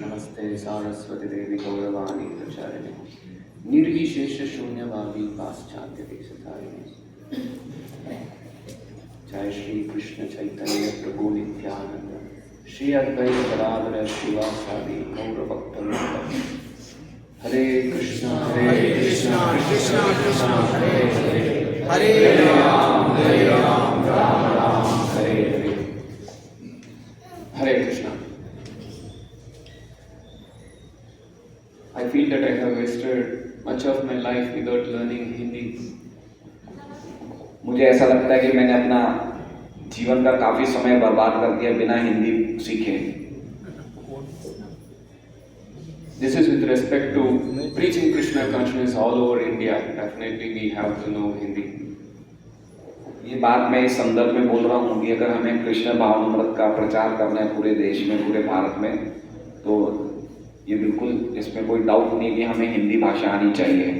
नमस्ते सारस्वती देवी गौरवाणी प्रचारिणे निर्विशेष शून्यवादी पाश्चात्य देशधारिणे। जय श्री कृष्ण चैतन्य प्रभु नित्यानंद श्री अद्वैत गदाधर शिवासादि गौरभक्तवृंद। हरे कृष्णा कृष्णा कृष्णा हरे हरे, हरे राम राम राम हरे हरे। हरे Krishna. I feel that I have wasted much of my life without learning Hindi. मुझे ऐसा लगता है कि मैंने अपना जीवन का काफी समय बर्बाद कर दिया बिना हिंदी सीखे। This is with respect to preaching Krishna consciousness all over India. Definitely we have to know Hindi. ये बात मैं इस संदर्भ में बोल रहा हूँ कि अगर हमें कृष्ण भावनामृत का प्रचार करना है पूरे देश में, पूरे भारत में, तो ये बिल्कुल इसमें कोई डाउट नहीं कि हमें हिंदी भाषा आनी चाहिए।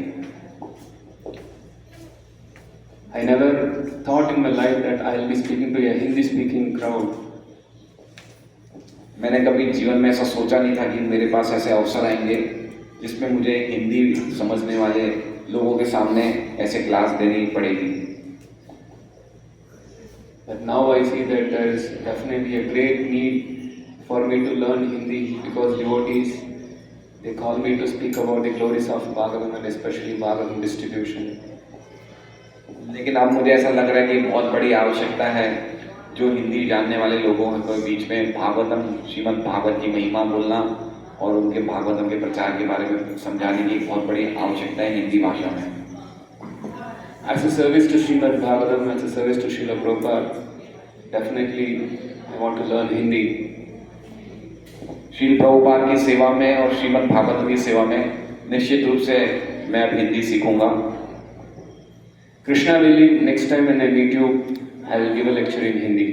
I never thought in my life that I will be speaking to a Hindi-speaking crowd. मैंने कभी जीवन में ऐसा सोचा नहीं था कि मेरे पास ऐसे अवसर आएंगे जिसमें मुझे हिंदी समझने वाले लोगों के सामने ऐसे क्लास देनी पड़ेगी। But now I see that there is definitely a great need for me to learn Hindi because devotees, they call me to speak about the glories of Bhagavatam and especially Bhagavatam distribution. लेकिन अब मुझे ऐसा लग रहा है कि बहुत बड़ी आवश्यकता है जो हिंदी जानने वाले लोगों के बीच में भागवतम, श्रीमद् भागवत की महिमा बोलना और उनके भागवतम के प्रचार के बारे में समझाने की बहुत बड़ी आवश्यकता है हिंदी भाषा में। As a service to Srimad Bhagavatam, as a service to Srila Prabhupada, definitely I want to learn Hindi. Shri Prabhupada की सेवा में और श्रीमद् भागवतम की सेवा में निश्चित रूप से मैं अब Hindi सीखूंगा। Krishna willing, next time when I meet you, I will give a lecture in Hindi.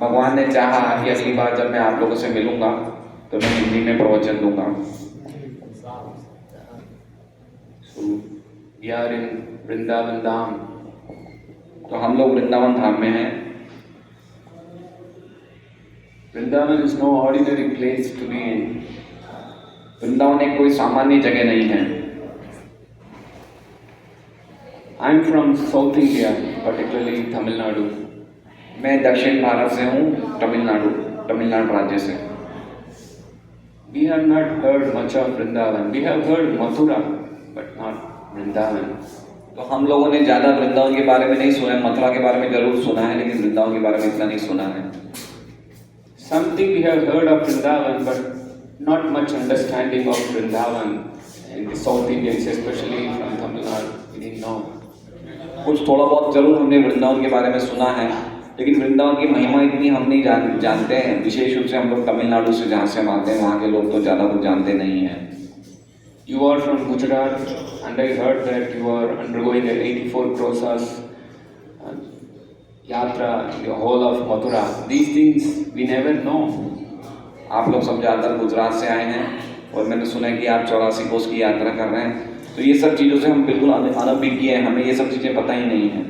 भगवान ने चाहा कि अगली बार जब मैं आप लोगों से मिलूंगा तो मैं हिंदी में प्रवचन दूंगा। So we are in Vrindavan Dham. तो हम लोग वृंदावन धाम में हैं। Vrindavan is no ordinary place to be in. Vrindavan एक कोई सामान्य जगह नहीं है। I am from South India, particularly Tamil Nadu. मैं दक्षिण भारत से हूँ, तमिलनाडु राज्य से। We have not heard much of Vrindavan. We have heard Mathura, but not Vrindavan. तो हम लोगों ने ज़्यादा वृंदावन के बारे में नहीं सुना है, मथुरा के बारे में जरूर सुना है, लेकिन वृंदावन के बारे में इतना नहीं सुना है। Something we have heard of Vrindavan, but not much understanding of Vrindavan in the South Indians, especially from Tamil Nadu. We didn't know. कुछ थोड़ा बहुत जरूर हमने वृंदावन के बारे में सुना है, लेकिन वृंदावन की महिमा इतनी हम नहीं जानते हैं। विशेष रूप से हम लोग तमिलनाडु से जहाँ से हम आते हैं वहाँ के लोग तो ज़्यादा कुछ जानते नहीं हैं। You are from Gujarat, and I heard that you are undergoing an 84 process yatra in the whole of Mathura. These things we never know. आप लोग सब ज़्यादातर गुजरात से आए हैं और मैंने सुना है कि आप 84 कोस की यात्रा कर रहे हैं, तो ये सब चीज़ों से हम बिल्कुल अनभिज्ञ हैं, हमें ये सब चीज़ें पता ही नहीं हैं।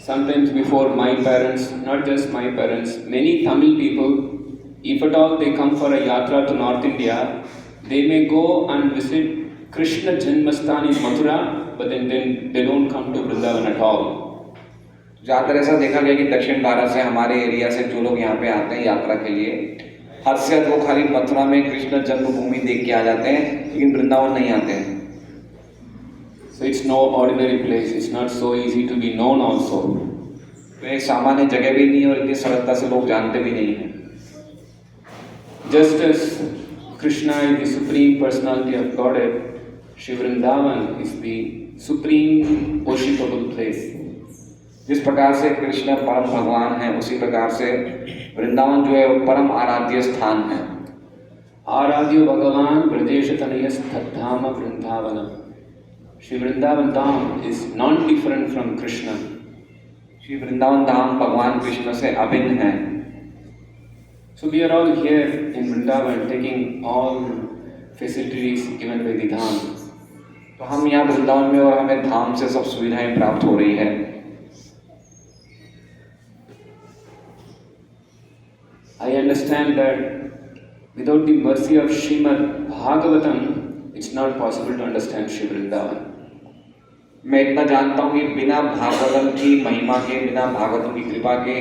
Sometimes before my parents, not just my parents, many Tamil people, if at all they come for a yatra to North India, they may go and visit Krishna Janmasthani in Mathura, but then they don't come to Vrindavan at all. ज़्यादातर ऐसा देखा गया कि दक्षिण भारत से हमारे area से जो लोग यहाँ पे आते हैं यात्रा के लिए, हद से हद वो खाली मथुरा में कृष्ण जन्मभूमि देख के आ जाते हैं, लेकिन वृंदावन नहीं आते हैं। So it's no ordinary place. It's not so easy to be known also. तो एक सामान्य जगह भी नहीं और इतनी सरलता से लोग जानते भी नहीं हैं। Just as Krishna is the supreme personality of Godhead, Shri Vrindavan is the supreme worshipable place. जिस प्रकार से कृष्ण परम भगवान है, उसी प्रकार से वृंदावन जो है वो परम आराध्य स्थान है। आराध्य भगवान Brajesh तनयस्तद्धाम वृंदावनम। Shri Vrindavan Dham is non-different from Krishna. Shri Vrindavan धाम भगवान कृष्ण से अभिन्न है। So we are all here in Vrindavan taking all facilities given by the Dham. तो हम यहाँ वृंदावन में और हमें धाम से सब सुविधाएं प्राप्त हो रही है। I understand understand that without the mercy of Srimad Bhagavatam, it's not possible to understand Shri Vrindavan. मैं इतना जानता हूँ कि बिना भागवतम की महिमा के, बिना भागवतम की कृपा के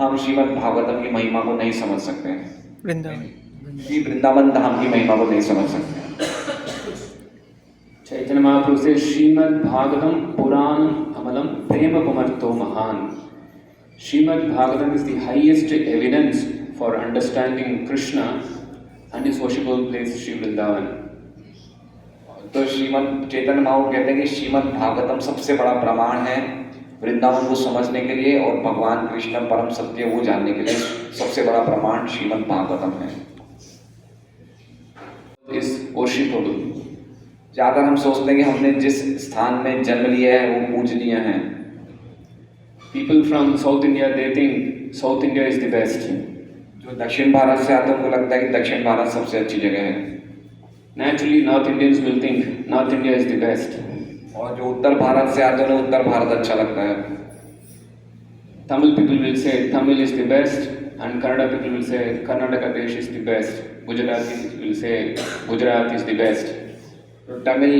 हम श्रीमद् भागवतम की महिमा को नहीं समझ सकते हैं। वृंदावन कि वृंदावन धाम की महिमा को नहीं समझ सकते हैं। Chaitanya Mahaprabhu says, Srimad Bhagavatam Puranam Amalam Prema Pumarto Mahan. Srimad Bhagavatam is the highest evidence for understanding Krishna and his worshipable place Shri Vrindavan. तो श्रीमद् चैतन्य महाप्रभु कहते हैं कि श्रीमद् भागवतम सबसे बड़ा प्रमाण है वृंदावन को समझने के लिए, और भगवान कृष्ण परम सत्य वो जानने के लिए सबसे बड़ा प्रमाण श्रीमद् भागवतम है। Is worshipable. ज़्यादातर हम सोचते हैं कि हमने जिस स्थान में जन्म लिया है वो पूजनीय है। People from South India, they think South India is the best. जो दक्षिण भारत से आते हैं उनको लगता है कि दक्षिण भारत सबसे अच्छी जगह है, Naturally, North Indians will think North India is the best. और जो उत्तर भारत से आते हैं उन्हें उत्तर भारत अच्छा लगता है। Tamil people will say Tamil is the best, and Kannada people will say Karnataka Desh is the best. Gujarati will say Gujarat is the best. तो तमिल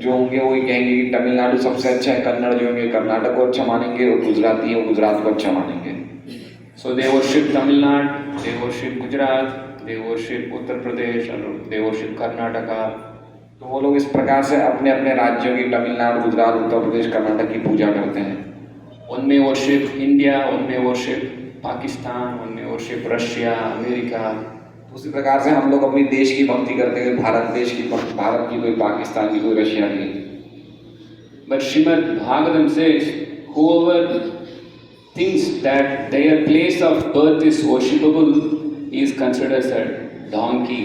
जो होंगे वो ये कहेंगे कि तमिलनाडु सबसे अच्छा है, कन्नड़ जो होंगे कर्नाटक को अच्छा मानेंगे, और गुजराती है वो गुजरात को अच्छा मानेंगे। So they worship Tamil Nadu, they worship Gujarat, they worship Uttar Pradesh, and they worship Karnataka. तो वो लोग इस प्रकार से अपने अपने राज्यों की, तमिलनाडु, गुजरात, उत्तर प्रदेश, कर्नाटक की पूजा करते हैं। One may worship India, one may worship Pakistan, one may worship Russia, America. उसी प्रकार से हम लोग अपनी देश की भक्ति करते हैं, भारत देश की, भारत की, कोई पाकिस्तान की, कोई रशिया की। But Srimad Bhagavatam says, whoever thinks that their place of birth is worshipable is considered as a donkey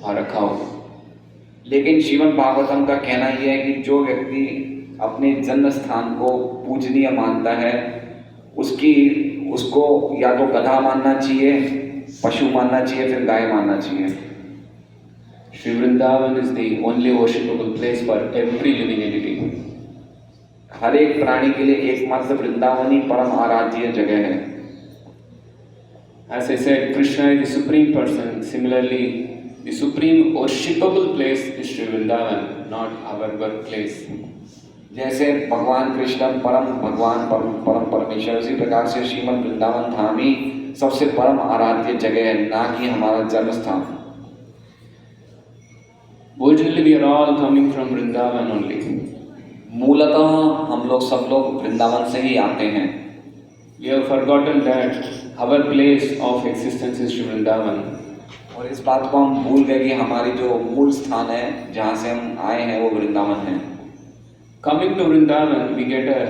or a cow. लेकिन श्रीमद् भागवतम का कहना यह है कि जो व्यक्ति अपने जन्म स्थान को पूजनीय मानता है उसको या तो गधा मानना चाहिए, पशु मानना चाहिए, फिर गाय मानना चाहिए। Shri Vrindavan is the only worshipable place for every living entity. हर एक प्राणी के लिए एकमात्र वृंदावन ही परम आराध्य जगह है। As I said, Krishna is the supreme person. Similarly, the supreme worshipable place is Shri Vrindavan, not our birthplace. जैसे भगवान कृष्ण परम भगवान परम परमेश्वर, उसी प्रकार से श्रीमद् वृंदावन धाम ही सबसे परम आराध्य जगह है, ना कि हमारा जन्म स्थान। Originally, we are all coming from Vrindavan only. मूलतः हम लोग सब लोग वृंदावन से ही आते हैं। We have forgotten that our place of existence is Shri Vrindavan. और इस बात को हम भूल गए कि हमारी जो मूल स्थान है, जहाँ से हम आए हैं, वो वृंदावन है। Coming to Vrindavan, we get a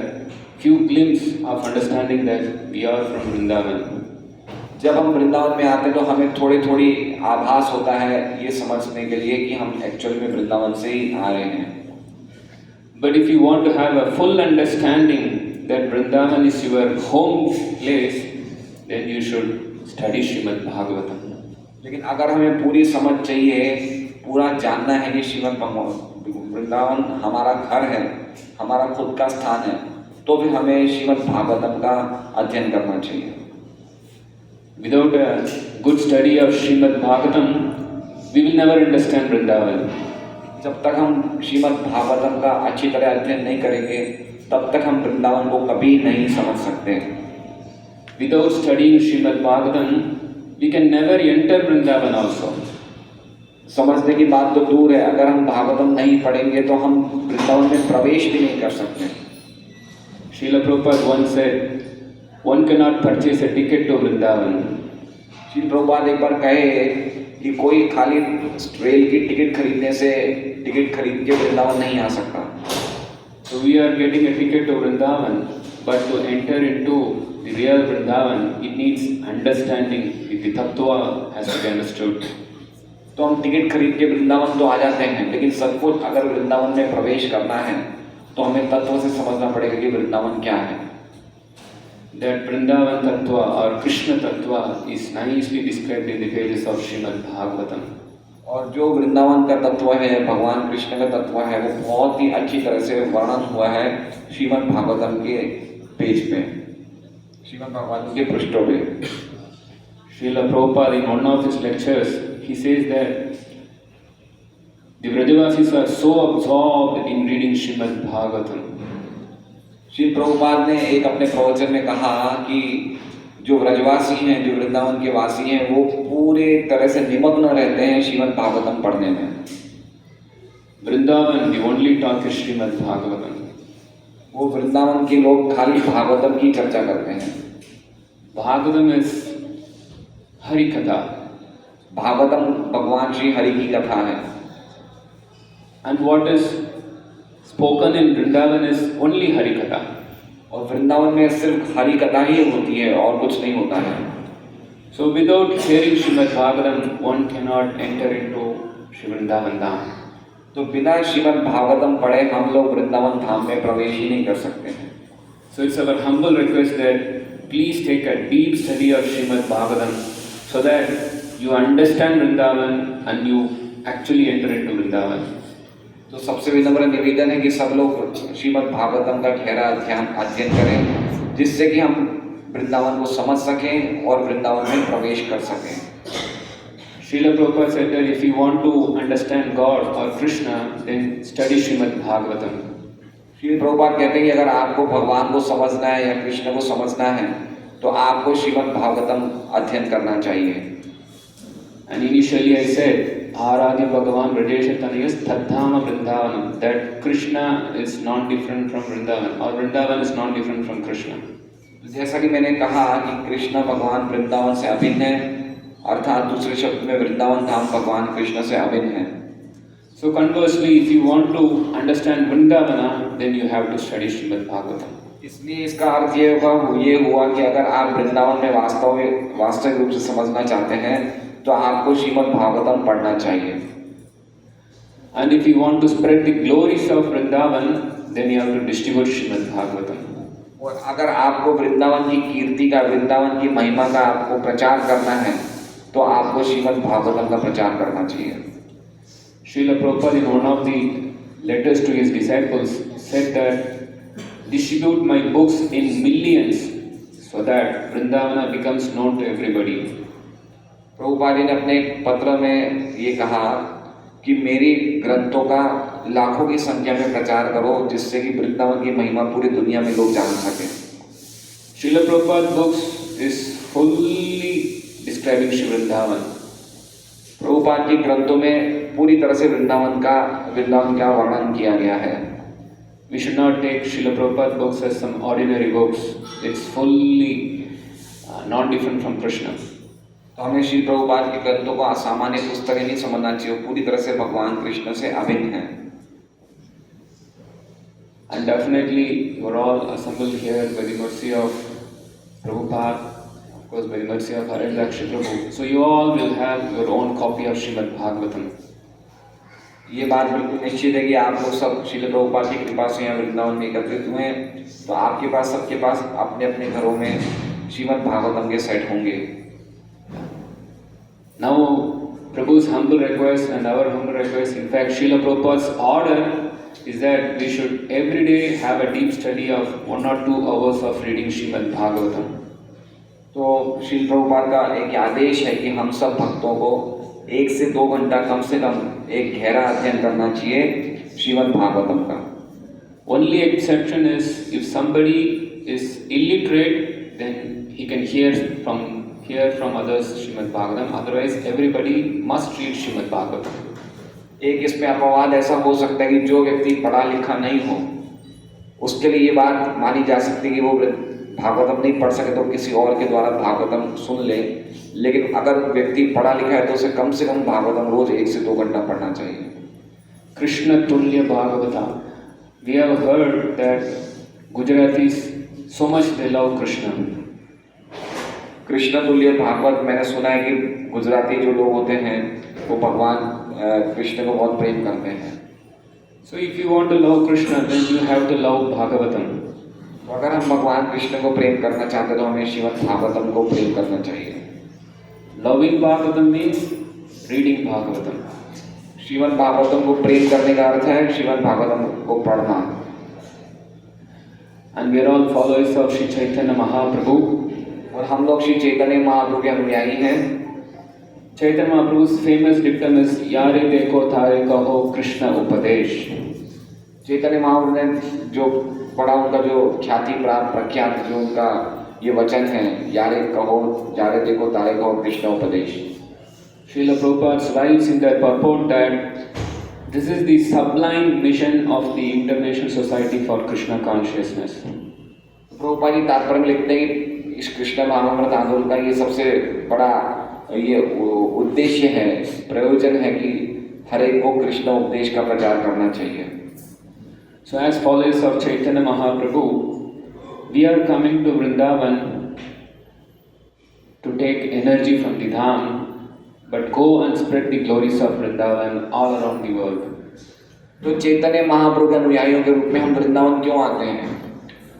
few glimpses of understanding that we are from Vrindavan. जब हम वृंदावन में आते हैं तो हमें थोड़ी आभास होता है ये समझने के लिए कि हम एक्चुअली में वृंदावन से ही आ रहे हैं। But if you want to have a full understanding that Vrindavan is your home place, then you should study Srimad Bhagavatam. लेकिन अगर हमें पूरी समझ चाहिए, पूरा जानना है कि श्रीमद् वृंदावन हमारा घर है, हमारा खुद का स्थान है, तो फिर हमें श्रीमद् भागवतम का अध्ययन करना चाहिए। Without a good study of Srimad Bhagavatam, we will never understand Vrindavan. जब तक हम श्रीमद् भागवतम का अच्छी तरह अध्ययन नहीं करेंगे, तब तक हम वृंदावन को कभी नहीं समझ सकते। Without studying Srimad Bhagavatam, we can never enter Vrindavan also. समझने की बात तो दूर है, अगर हम भागवतम नहीं पढ़ेंगे तो हम वृंदावन में प्रवेश भी नहीं कर सकते। Srila Prabhupada once said, one cannot purchase a ticket to Vrindavan. Shri Prabhupada एक बार कहे कि कोई खाली रेल की टिकट खरीदने से टिकट खरीद के वृंदावन नहीं आ सकता। So we are getting a ticket to Vrindavan, but to enter into the real Vrindavan, it needs understanding. The tattva has to be understood. तो हम टिकट खरीद के वृंदावन तो आ जाते हैं, लेकिन सचमुच अगर वृंदावन में प्रवेश करना है तो हमें तत्व से समझना पड़ेगा कि वृंदावन क्या है। That Vrindavan tattva or Krishna tattva is nicely described in the pages of Srimad Bhagavatam. और जो वृंदावन का तत्व है, भगवान कृष्ण का तत्व है, वो बहुत ही अच्छी तरह से वर्णन हुआ है श्रीमद् भागवतम के पेज पे, श्रीमद् भागवतम के पृष्ठों पे। Srila Prabhupada in one of his lectures, he says that the Vrajavasis are so absorbed in reading Srimad Bhagavatam. Shri Prabhupada ने एक अपने प्रवचन में कहा कि जो व्रजवासी हैं, जो वृंदावन के वासी हैं, वो पूरे तरह से निमग्न रहते हैं श्रीमद् भागवतम पढ़ने में। Vrindavan, the only talk is Srimad Bhagavatam. वो वृंदावन के लोग खाली भागवतम की चर्चा करते हैं। Bhagavatam is Hari Katha. Bhagavatam भगवान श्री हरि की कथा है। And what is spoken in Vrindavan is only Hari Katha. और वृंदावन में सिर्फ हरि कथा ही होती है और कुछ नहीं होता है। So without hearing Srimad Bhagavatam, one cannot enter into Sri Vrindavan Dham. तो बिना श्रीमद् भागवतम पढ़े हम लोग वृंदावन धाम में प्रवेश ही नहीं कर सकते हैं। So it's our humble request that please take a deep study of Srimad Bhagavatam so that you understand Vrindavan and you actually enter into Vrindavan. तो सबसे विनम्र निवेदन है कि सब लोग श्रीमद् भागवतम का गहरा अध्ययन करें, जिससे कि हम वृंदावन को समझ सकें और वृंदावन में प्रवेश कर सकें। Srila Prabhupada said that if you want to understand God or Krishna, then study Srimad Bhagavatam. Shri Prabhupada कहते हैं कि अगर आपको भगवान को समझना है या कृष्ण को समझना है तो आपको श्रीमद् भागवतम अध्ययन करना चाहिए। And initially I said, Aradhya Bhagavan Vrajesha Tanayas Tadhama Vrindavanam, that Krishna is not different from Vrindavan or Vrindavan is not different from Krishna. जैसा कि मैंने कहा कि कृष्ण भगवान वृंदावन से अभिन्न है, अर्थात दूसरे शब्द में वृंदावन धाम भगवान कृष्ण से अभिन्न है। So conversely, if you want to understand Vrindavana, then you have to study Srimad Bhagavatam. इसलिए इसका अर्थ ये हुआ कि अगर आप वृंदावन में वास्तविक रूप से समझना चाहते हैं तो आपको श्रीमद् भागवतम पढ़ना चाहिए। And if you want to spread the glories of Vrindavan, then you have to distribute Srimad Bhagavatam. और अगर आपको वृंदावन की कीर्ति का, वृंदावन की महिमा का आपको प्रचार करना है तो आपको श्रीमद् भागवतम का प्रचार करना चाहिए। Srila Prabhupada in one of the letters to his disciples said that distribute my books in millions so that Vrindavana becomes known to everybody. Prabhupada ji ने अपने पत्र में ये कहा कि मेरी ग्रंथों का लाखों की संख्या में प्रचार करो, जिससे कि वृंदावन की महिमा पूरी दुनिया में लोग जान सकें। Srila Prabhupada's books is fully describing Shri Vrindavan. Prabhupada की ग्रंथों में पूरी तरह से वृंदावन का वर्णन किया गया है। We should not take Srila Prabhupada's books as some ordinary books. It's fully not different from Krishna. तो हमें श्री प्रभुपाद की ग्रंथों को असामान्य पुस्तकें नहीं समझना चाहिए, पूरी तरह से भगवान कृष्ण से अभिन्न है। And definitely you are all assembled here by the mercy of Prabhupada, of course by the mercy of Haridrakshi Prabhu. So you all will have your own copy of Srimad Bhagavatam. ये बात बिल्कुल निश्चित है कि आप लोग सब श्रील प्रभुपाद की कृपा से यहाँ वृंदावन में एकत्रित हुए हैं, तो आपके पास सबके पास अपने अपने घरों में श्रीमद् भागवतम के सेट होंगे। Now Prabhu's humble request and our humble request, in fact Srila Prabhupada's order is that we should every day have a deep study of 1 or 2 hours of reading Srimad Bhagavatam. तो श्रील प्रभुपाद का एक आदेश है कि हम सब भक्तों को 1 से 2 घंटा कम से कम एक गहरा अध्ययन करना चाहिए श्रीमद् भागवतम का। Only exception is if somebody is illiterate, then he can hear from others Srimad Bhagavatam. Otherwise, everybody must read Srimad Bhagavatam. एक इसमें अपवाद ऐसा हो सकता है कि जो व्यक्ति पढ़ा लिखा नहीं हो, उसके लिए ये बात मानी जा सकती है कि वो भागवतम नहीं पढ़ सके तो किसी और के द्वारा भागवतम सुन ले, लेकिन अगर व्यक्ति पढ़ा लिखा है तो उसे कम से कम भागवतम रोज 1 से 2 घंटा पढ़ना चाहिए। Krishna Tulya Bhagavata. We have heard that Gujaratis so much they love Krishna. Krishna तुल्य भागवत, मैंने सुना है कि गुजराती जो लोग होते हैं वो भगवान कृष्ण को बहुत प्रेम करते हैं। So if you want to love Krishna, then you have to love Bhagavatam. तो अगर हम भगवान कृष्ण को प्रेम करना चाहते हैं तो हमें श्रीमद् भागवतम को प्रेम करना चाहिए। Loving Bhagavatam means reading Bhagavatam. Shrimad Bhagavatam को प्रेम करने का अर्थ है श्रीमद् भागवतम को पढ़ना। And we are all followers of Sri Chaitanya Mahaprabhu. और हम लोग श्री चैतन्य महाप्रभु के अनुयायी हैं। Chaitanya Mahaprabhu's famous dictum is Yare Dekho Tare Kaho Krishna Upadesh. Chaitanya Mahaprabhu ने जो पढ़ा, उनका जो ख्याति प्राप्त प्रख्यात जो उनका ये वचन है, यारे कहो यारे देखो तारे कहो कृष्ण उपदेश। Srila Prabhupada writes in their purport that this is the sublime mission of the International Society for Krishna Consciousness. Prabhupada ji तात्पर्य में लिखते हैं कि इस कृष्ण महामृत आंदोलन का ये सबसे बड़ा ये उद्देश्य है, प्रयोजन है कि हर एक को कृष्ण उपदेश का प्रचार करना चाहिए। So as followers of Chaitanya Mahaprabhu, we are coming to Vrindavan to take energy from the Dham, but go and spread the glories of Vrindavan all around the world. तो चैतन्य महाप्रभु के अनुयायियों के रूप में हम वृंदावन क्यों आते हैं?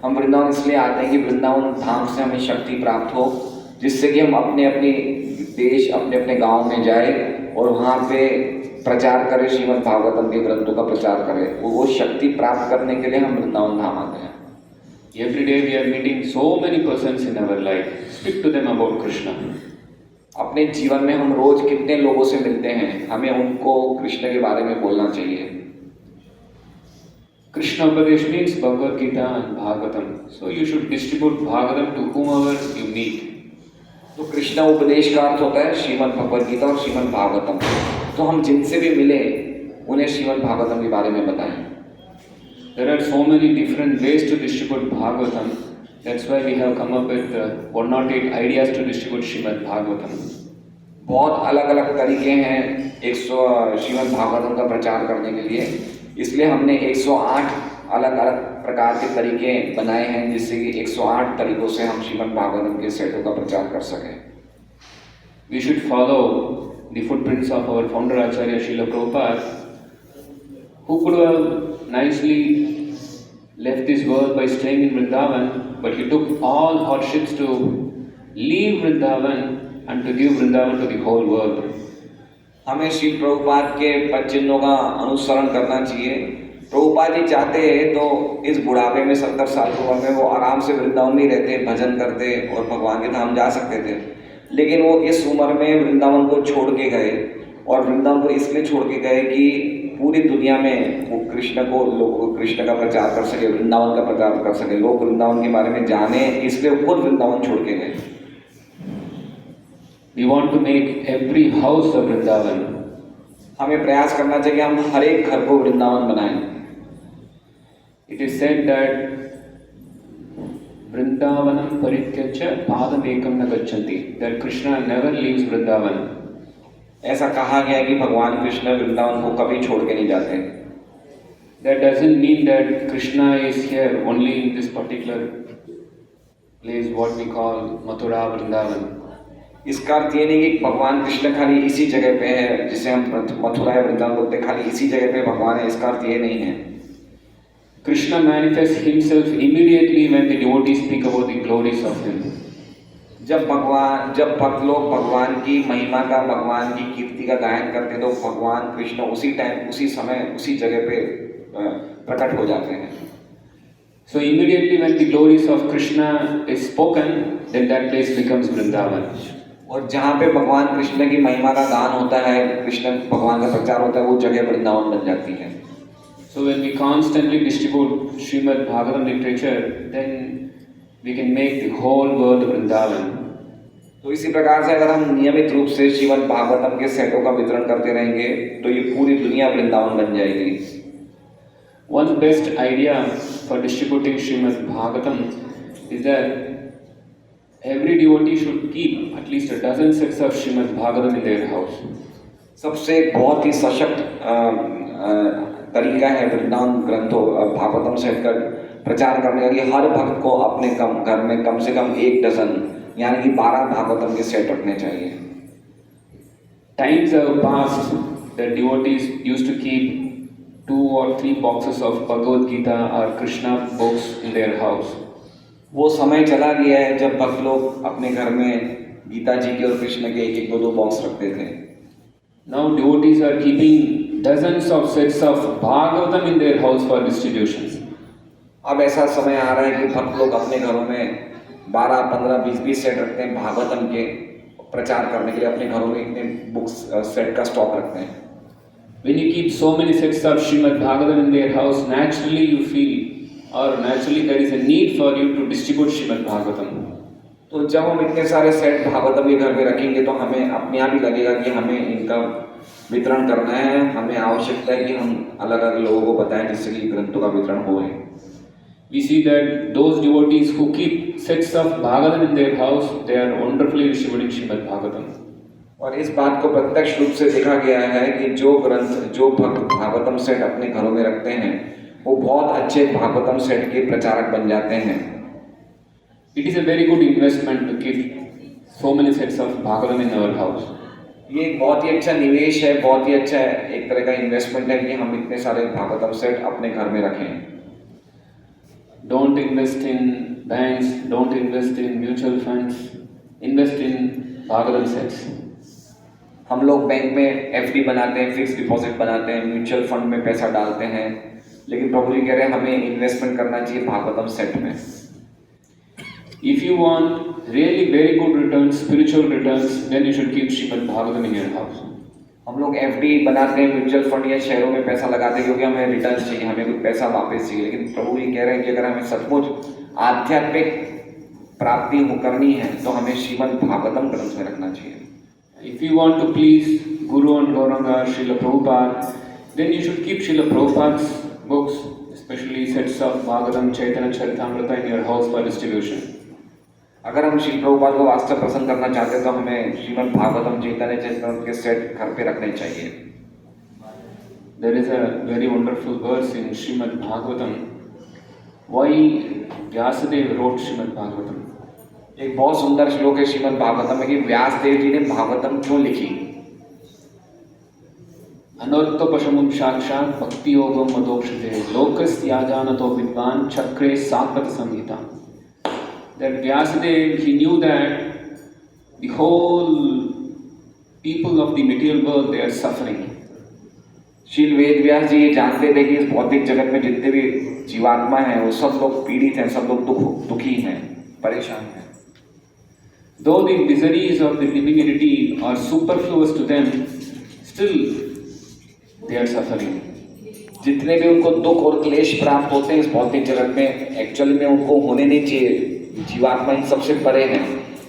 हम वृंदावन इसलिए आते हैं कि वृंदावन धाम से हमें शक्ति प्राप्त हो, जिससे कि हम अपने अपने देश अपने अपने गांव में जाए और वहाँ पे प्रचार करें, श्रीमद् भागवतम के ग्रंथों का प्रचार करें। वो शक्ति प्राप्त करने के लिए हम वृंदावन धाम आते हैं। Every day we are meeting so many persons in our life. Speak to them about Krishna. अपने जीवन में हम रोज कितने लोगों से मिलते हैं, हमें उनको कृष्ण के बारे में बोलना चाहिए। Krishna Upadesh means Bhagavad Gita and Bhagavatam. So you should distribute Bhagavatam to whomever you meet. तो कृष्ण उपदेश का अर्थ होता है श्रीमद् भगवद गीता और श्रीमद् भागवतम। तो हम जिनसे भी मिले उन्हें श्रीमद् भागवतम के बारे में बताएं। There are so many different ways to distribute Bhagavatam. That's why we have come up with 108 ideas to distribute Srimad Bhagavatam. बहुत अलग अलग तरीके हैं 100 श्रीमद् भागवतम का प्रचार करने के लिए, इसलिए हमने 108 अलग अलग प्रकार के तरीके बनाए हैं, जिससे कि 108 तरीकों से हम श्रीमद् भागवतम के सेटों का प्रचार कर सकें। We should follow the footprints of our founder Acharya Srila Prabhupada, who could have nicely left this world by staying in Vrindavan, but he took all hardships to leave Vrindavan and to give Vrindavan to the whole world. हमें श्री प्रभुपाद के पद चिन्हों का अनुसरण करना चाहिए। प्रभुपाद जी चाहते तो इस बुढ़ापे में 70 साल की उम्र में वो आराम से वृंदावन में रहते, भजन करते और भगवान के धाम जा सकते थे, लेकिन वो इस उम्र में वृंदावन को छोड़ के गए। और वृंदावन को इसलिए छोड़ के गए कि पूरी दुनिया में वो लोग कृष्ण का प्रचार कर सके, वृंदावन का प्रचार कर सके, लोग वृंदावन के बारे में जाने, इसलिए खुद वृंदावन छोड़ के गए। We want to make every house a Vrindavan. हमें प्रयास करना चाहिए हम हर एक घर को वृंदावन बनाएं। It is said that Vrindavanam parityajya padam ekam na gachanti. That Krishna never leaves Vrindavan. ऐसा कहा गया है कि भगवान कृष्ण वृंदावन को कभी छोड़ के नहीं जाते। That doesn't mean that Krishna is here only in this particular place, what we call Mathura Vrindavan. इसका अर्थ ये नहीं कि भगवान कृष्ण खाली इसी जगह पे है, जिसे हम मथुरा या वृंदावन बोलते हैं, खाली इसी जगह पे भगवान है, इसका अर्थ ये नहीं है। Krishna manifests himself immediately when the devotees speak about the glories of him. जब भक्त लोग भगवान की महिमा का, भगवान की कीर्ति का गायन करते हैं, तो भगवान कृष्ण उसी टाइम, उसी समय, उसी जगह पे प्रकट हो जाते हैं। So immediately when the glories of Krishna is spoken, then that place becomes Vrindavan. और जहाँ पे भगवान कृष्ण की महिमा का गान होता है, कृष्ण भगवान का प्रचार होता है, वो जगह वृंदावन बन जाती है। So when we constantly distribute Srimad Bhagavatam literature, then we can make the whole world Vrindavan. तो इसी प्रकार से अगर हम नियमित रूप से श्रीमद् भागवतम के सेटों का वितरण करते रहेंगे, तो ये पूरी दुनिया वृंदावन बन जाएगी। One best idea for distributing Srimad Bhagavatam is that every devotee should keep at least a dozen sets of Srimad Bhagavatam in their house. सबसे बहुत ही सशक्त तरीका है वृंदावन ग्रंथों भागवतम सेट का प्रचार करने का कि हर भक्त को अपने घर में कम से कम 1 डजन यानी कि 12 भागवतम के सेट रखने चाहिए। Times have passed that devotees used to keep 2 or 3 boxes of Bhagavad Gita or Krishna books in their house. वो समय चला गया है जब भक्त लोग अपने घर में गीता जी के और कृष्ण के 1-1, 2-2 बॉक्स रखते थे। Now devotees are keeping dozens of sets of Bhagavatam in their house for distribution. अब ऐसा समय आ रहा है कि भक्त लोग अपने घरों में 12, 15, 20 सेट रखते हैं भागवतम के प्रचार करने के लिए, अपने घरों में इतने बुक्स सेट का स्टॉक रखते हैं। When you keep so many sets of Srimad Bhagavatam in their house, naturally you feel, or naturally there is a need for you to distribute Srimad Bhagavatam. तो जब हम इतने सारे सेट भागवतम के घर में रखेंगे तो हमें अपने आप ही लगेगा कि हमें इनका वितरण करना है, हमें आवश्यकता है कि हम अलग अलग लोगों को बताएं जिससे कि ग्रंथों का वितरण हो। We see that those devotees who keep sets of Bhagavatam in their house, they are wonderfully distributing Srimad Bhagavatam. और इस बात को प्रत्यक्ष रूप से देखा गया है कि जो भक्त भागवतम सेट अपने घरों में रखते हैं वो बहुत अच्छे भागवतम सेट के प्रचारक बन जाते हैं। It is a very good investment to keep so many sets of Bhagavatam in our house. ये एक बहुत ही अच्छा निवेश है, बहुत ही अच्छा एक तरह का इन्वेस्टमेंट है कि हम इतने सारे भागवतम सेट अपने घर में रखें। Don't invest in banks, don't invest in mutual funds, invest in Bhagavatam sets. हम लोग बैंक में एफडी बनाते हैं, फिक्स डिपॉजिट बनाते हैं, म्यूचुअल फंड में पैसा डालते हैं, लेकिन प्रभु जी कह रहे हैं हमें इन्वेस्टमेंट करना चाहिए भागवतम सेट में। If you want really very good returns, spiritual returns, then you should keep Srimad Bhagavatam in your house. हम लोग एफडी बनाते हैं, म्यूचुअल फंड या शेयरों में पैसा लगाते हैं क्योंकि हमें रिटर्न चाहिए, हमें कुछ पैसा वापस चाहिए, लेकिन प्रभु जी कह रहे हैं कि अगर हमें सचमुच आध्यात्मिक प्राप्ति करनी है तो हमें श्रीमद् भागवतम ग्रंथ में रखना चाहिए। If you want to please Guru and Gauranga, Srila Prabhupada, then you should keep Srila Prabhupada's books, especially sets of Bhagavatam, Chaitanya Charitamrita in your house for distribution. अगर हम श्री प्रभुपाद को वास्तव प्रसन्न करना चाहते हैं तो हमें श्रीमद् भागवतम चैतन्य चरितामृत के सेट घर पे रखने चाहिए। There is a very wonderful verse in Srimad Bhagavatam. Why Vyasadeva wrote Srimad Bhagavatam? एक बहुत सुंदर श्लोक है श्रीमद् भागवतम में कि व्यासदेव जी ने भागवतम क्यों लिखी। अनर्थोपशमं साक्षात् भक्ति योगम मदोक्षते लोकस्याजानतो विद्वान चक्रे सात्वत संहिता. That Vyasadeva, he knew that the whole people of the material world, they are suffering. Srila Ved Vyas जी ये जानते थे कि इस भौतिक जगत में जितने भी जीवात्मा हैं वो सब लोग पीड़ित हैं, सब लोग दुखी हैं, परेशान हैं। Though the miseries of the living entity are superfluous to them, still they are suffering. जितने भी उनको दुख और क्लेश प्राप्त होते हैं इस भौतिक जगत में, एक्चुअली में उनको होने नहीं चाहिए, जीवात्मा इन सबसे परे है,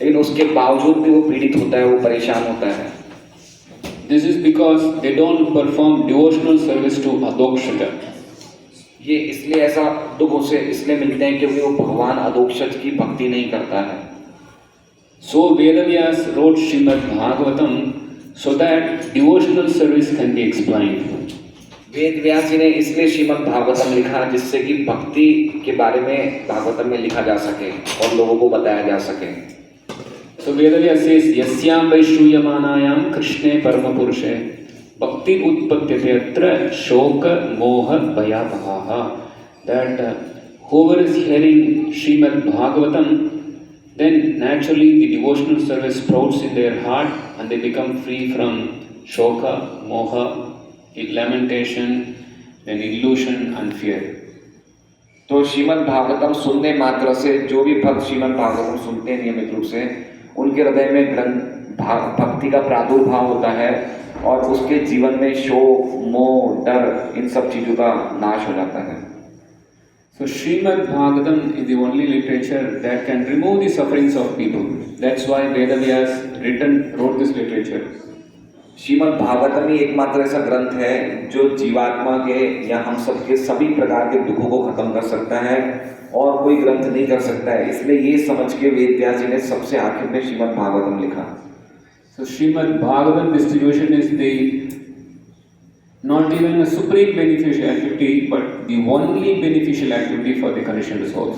लेकिन उसके बावजूद भी वो पीड़ित होता है, वो परेशान होता है। This is because they don't perform devotional service to Adokshata. ये इसलिए ऐसा दुख उसे इसलिए मिलते हैं क्योंकि वो भगवान अदोक्षज की भक्ति नहीं करता है। So Vedavyas wrote Srimad Bhagavatam so that devotional service can be explained. Ved Vyas जी ने इसलिए श्रीमद् भागवतम लिखा जिससे कि भक्ति के बारे में भागवतम में लिखा जा सके और लोगों को बताया जा सके। So Vedavyas says yasyam vaishruyamanaayam krishne paramapurushe bhakti utpatyate atra shoka moha bhayapagaha. That whoever is hearing Srimad Bhagavatam, then naturally the devotional service sprouts in their heart and they become free from shoka, moha, lamentation, then illusion and fear. तो श्रीमद् भागवतम सुनने मात्र से जो भी भक्त श्रीमद् भागवतम सुनते हैं नियमित रूप से उनके हृदय में भक्ति का प्रादुर्भाव होता है और उसके जीवन में शोक, मोह, डर इन सब चीजों का नाश हो जाता है। So Srimad Bhagavatam is the only literature that can remove the sufferings of people. That's why Vedavyas wrote this literature. Shrimad Bhagavatam ही एकमात्र ऐसा ग्रंथ है जो जीवात्मा के या हम सबके सभी प्रकार के दुखों को खत्म कर सकता है और कोई ग्रंथ नहीं कर सकता है। इसलिए ये समझ के वेद व्यास जी ने सबसे आखिर में श्रीमद् भागवतम लिखा। So Srimad Bhagavatam distribution is the not even a supreme beneficial activity, but the only beneficial activity for the conditioned souls.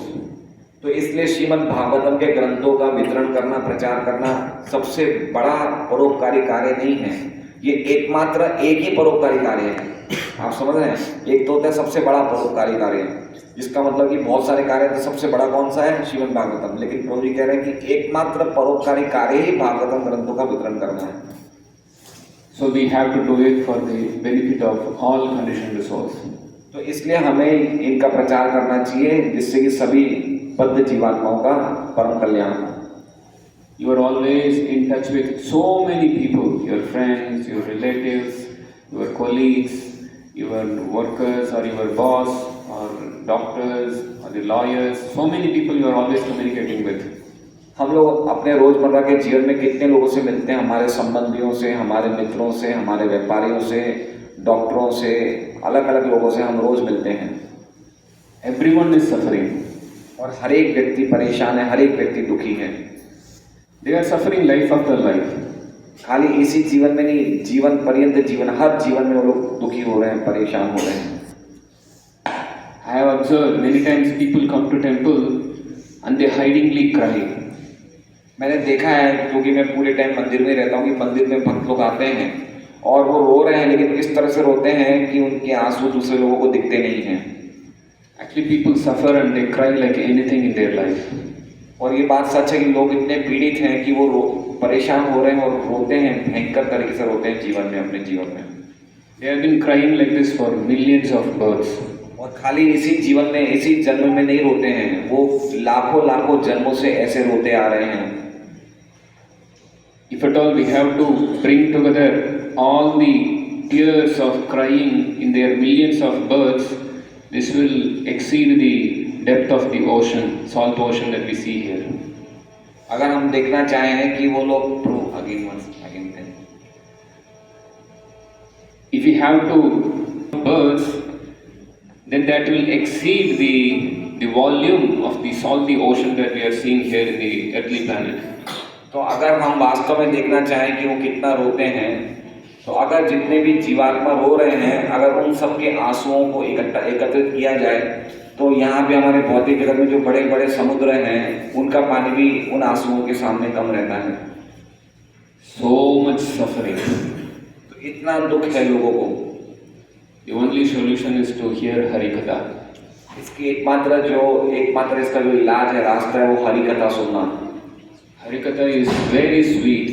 तो इसलिए श्रीमद् भागवतम के ग्रंथों का वितरण करना, प्रचार करना सबसे बड़ा परोपकारी कार्य नहीं है, ये एकमात्र एक ही परोपकारी कार्य है। आप समझ रहे हैं, एक तो होता है सबसे बड़ा परोपकारी कार्य, जिसका मतलब कि बहुत सारे कार्य तो सबसे बड़ा कौन सा है, श्रीमद् भागवतम, लेकिन प्रभु जी कह रहे हैं कि एकमात्र परोपकारी कार्य ही भागवतम ग्रंथों का वितरण करना है। So we have to do it for the benefit of all conditioned souls. तो इसलिए हमें इनका प्रचार करना चाहिए जिससे कि सभी बद्ध जीवात्माओं का परम कल्याण हो। You are always in touch with so many people, your friends, your relatives, your colleagues, your workers or your boss or doctors or the lawyers, so many people you are always communicating with. हम लोग अपने रोजमर्रा के जीवन में कितने लोगों से मिलते हैं, हमारे संबंधियों से, हमारे मित्रों से, हमारे व्यापारियों से, डॉक्टरों से, अलग अलग लोगों से हम रोज मिलते हैं। Everyone is suffering. और हर एक व्यक्ति परेशान है, हर एक व्यक्ति दुखी है। They are suffering life after life. खाली इसी जीवन में नहीं, जीवन पर्यंत जीवन, हर जीवन में वो लोग दुखी हो रहे हैं, परेशान हो रहे हैं। I have observed many times people come to temple and they hidingly cry. मैंने देखा है, क्योंकि मैं पूरे टाइम मंदिर में रहता हूँ, कि मंदिर में भक्त लोग आते हैं और वो रो रहे हैं, लेकिन इस तरह से रोते हैं कि उनके आंसू दूसरे लोगों को दिखते नहीं हैं। Actually, people suffer and they cry like anything in their life. और ये बात सच है कि लोग इतने पीड़ित हैं कि वो परेशान हो रहे हैं और रोते हैं, भयंकर तरीके से रोते हैं जीवन में, अपने जीवन में। They have been crying like this for millions of births. और खाली इसी जीवन में, इसी जन्म में नहीं रोते हैं, वो लाखों लाखों जन्मों से ऐसे रोते आ रहे हैं। If at all we have to bring together all the tears of crying in their millions of births, this will exceed the depth of the ocean, salt ocean that we see here. अगर हम देखना चाहें कि वो लोग If we have to births, then that will exceed the volume of the salty ocean that we are seeing here in the earthly planet. तो अगर हम वास्तव में देखना चाहें कि वो कितना रोते हैं, तो अगर जितने भी जीवात्मा रो रहे हैं, अगर उन सब के आंसुओं को एकत्रित किया जाए, तो यहाँ पे हमारे भौतिक जगत में जो बड़े बड़े समुद्र हैं, उनका पानी भी उन आंसुओं के सामने कम रहता है। So much suffering. तो इतना दुख है लोगों को। The only solution is to hear Hari Katha. इसकी एकमात्र इसका जो इलाज है, रास्ता है, वो हरि कथा सुनना। Hari Katha is very sweet.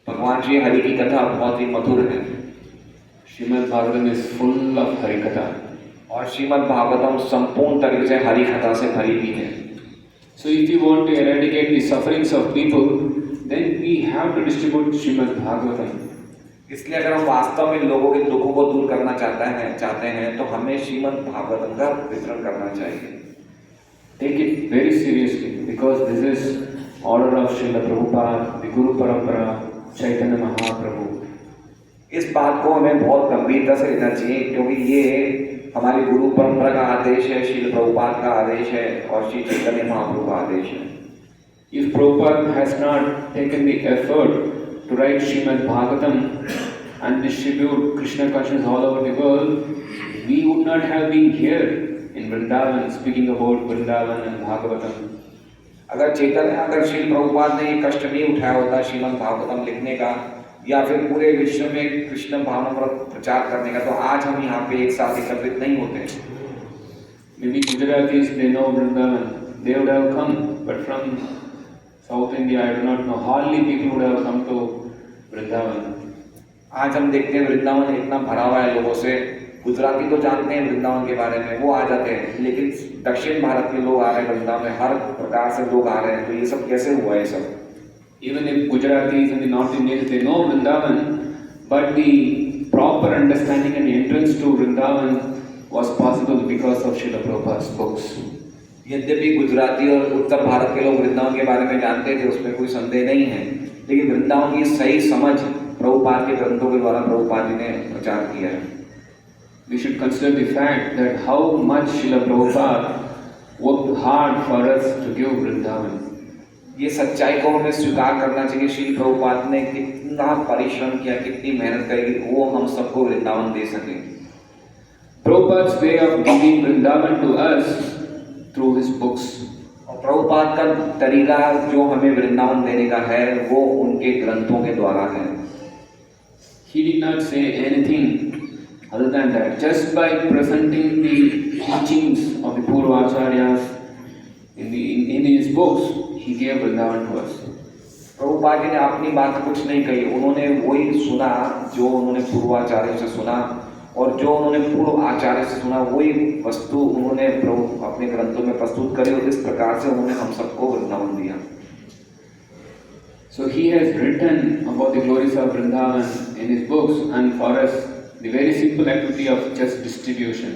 भगवान जी हरि की कथा बहुत ही मधुर है। Srimad Bhagavatam is full of Hari Katha. और श्रीमद् भागवतम संपूर्ण तरीके से हरि कथा से भरी हुई है। So if you want to eradicate the sufferings of people, then we have to distribute Srimad Bhagavatam. इसलिए अगर हम वास्तव में लोगों के दुखों को दूर करना चाहते हैं तो हमें श्रीमद् भागवतम का वितरण करना चाहिए। Take it very seriously because this is order of Srila Prabhupada, the Guru Parampara, Chaitanya Mahaprabhu. इस बात को हमें बहुत गंभीरता से लेना चाहिए, क्योंकि ये हमारी गुरु परंपरा का आदेश है, श्रील प्रभुपाद का आदेश है और श्री चैतन्य महाप्रभु का आदेश है। If Prabhupada has not taken the effort to write Srimad Bhagavatam and distribute Krishna consciousness all over the world, we would not have been here in Vrindavan speaking about Vrindavan and Bhagavatam. अगर श्रील प्रभुपाद ने ये कष्ट नहीं उठाया होता श्रीमद् भागवतम लिखने का या फिर पूरे विश्व में कृष्ण भावना पर प्रचार करने का, तो आज हम यहाँ पे एक साथ एकत्रित नहीं होते। Maybe Gujaratis, they know Vrindavan, they would have come, but from South India, I do not know, hardly people would have come to Vrindavan. आज हम देखते हैं वृंदावन इतना भरा हुआ है लोगों से। गुजराती तो जानते हैं वृंदावन के बारे में, वो आ जाते हैं, लेकिन दक्षिण भारत के लोग आ रहे हैं वृंदावन में, हर प्रकार से लोग आ रहे हैं। तो ये सब कैसे हुआ है सब? Even if Gujaratis and the North Indians, they know Vrindavan, but the proper understanding and entrance to Vrindavan was possible because of Srila Prabhupada's books. यद्यपि गुजराती और उत्तर भारत के लोग वृंदावन के बारे में जानते थे, उसमें कोई संदेह नहीं है, लेकिन वृंदावन की सही समझ प्रभुपाद के ग्रंथों के द्वारा प्रभुपाद जी ने प्रचार किया है। We should consider the fact that how much Srila Prabhupada worked hard for us to give Vrindavan. ये सच्चाई को हमें स्वीकार करना चाहिए, श्री प्रभुपाद ने कितना परिश्रम किया, कितनी मेहनत करी, वो हम सबको वृंदावन दे सके। Prabhupada's way of giving Vrindavan to us through his books. और प्रभुपाद का तरीका जो हमें वृंदावन देने का है, वो उनके ग्रंथों के द्वारा है। He did not say anything other than that. Just by presenting the teachings of the Purva Acharyas in his books, he gave Vrindavan to us. Prabhupada ji ने अपनी बात कुछ नहीं कही, उन्होंने वही सुना जो उन्होंने पूर्वाचार्यों से सुना और जो उन्होंने पूर्व आचार्य से सुना वही वस्तु उन्होंने प्रभु अपने ग्रंथों में प्रस्तुत करी और इस प्रकार से उन्होंने हम सबको वृंदावन दिया। So he has written about the glories of Vrindavan in his books, and for us the very simple activity of just distribution.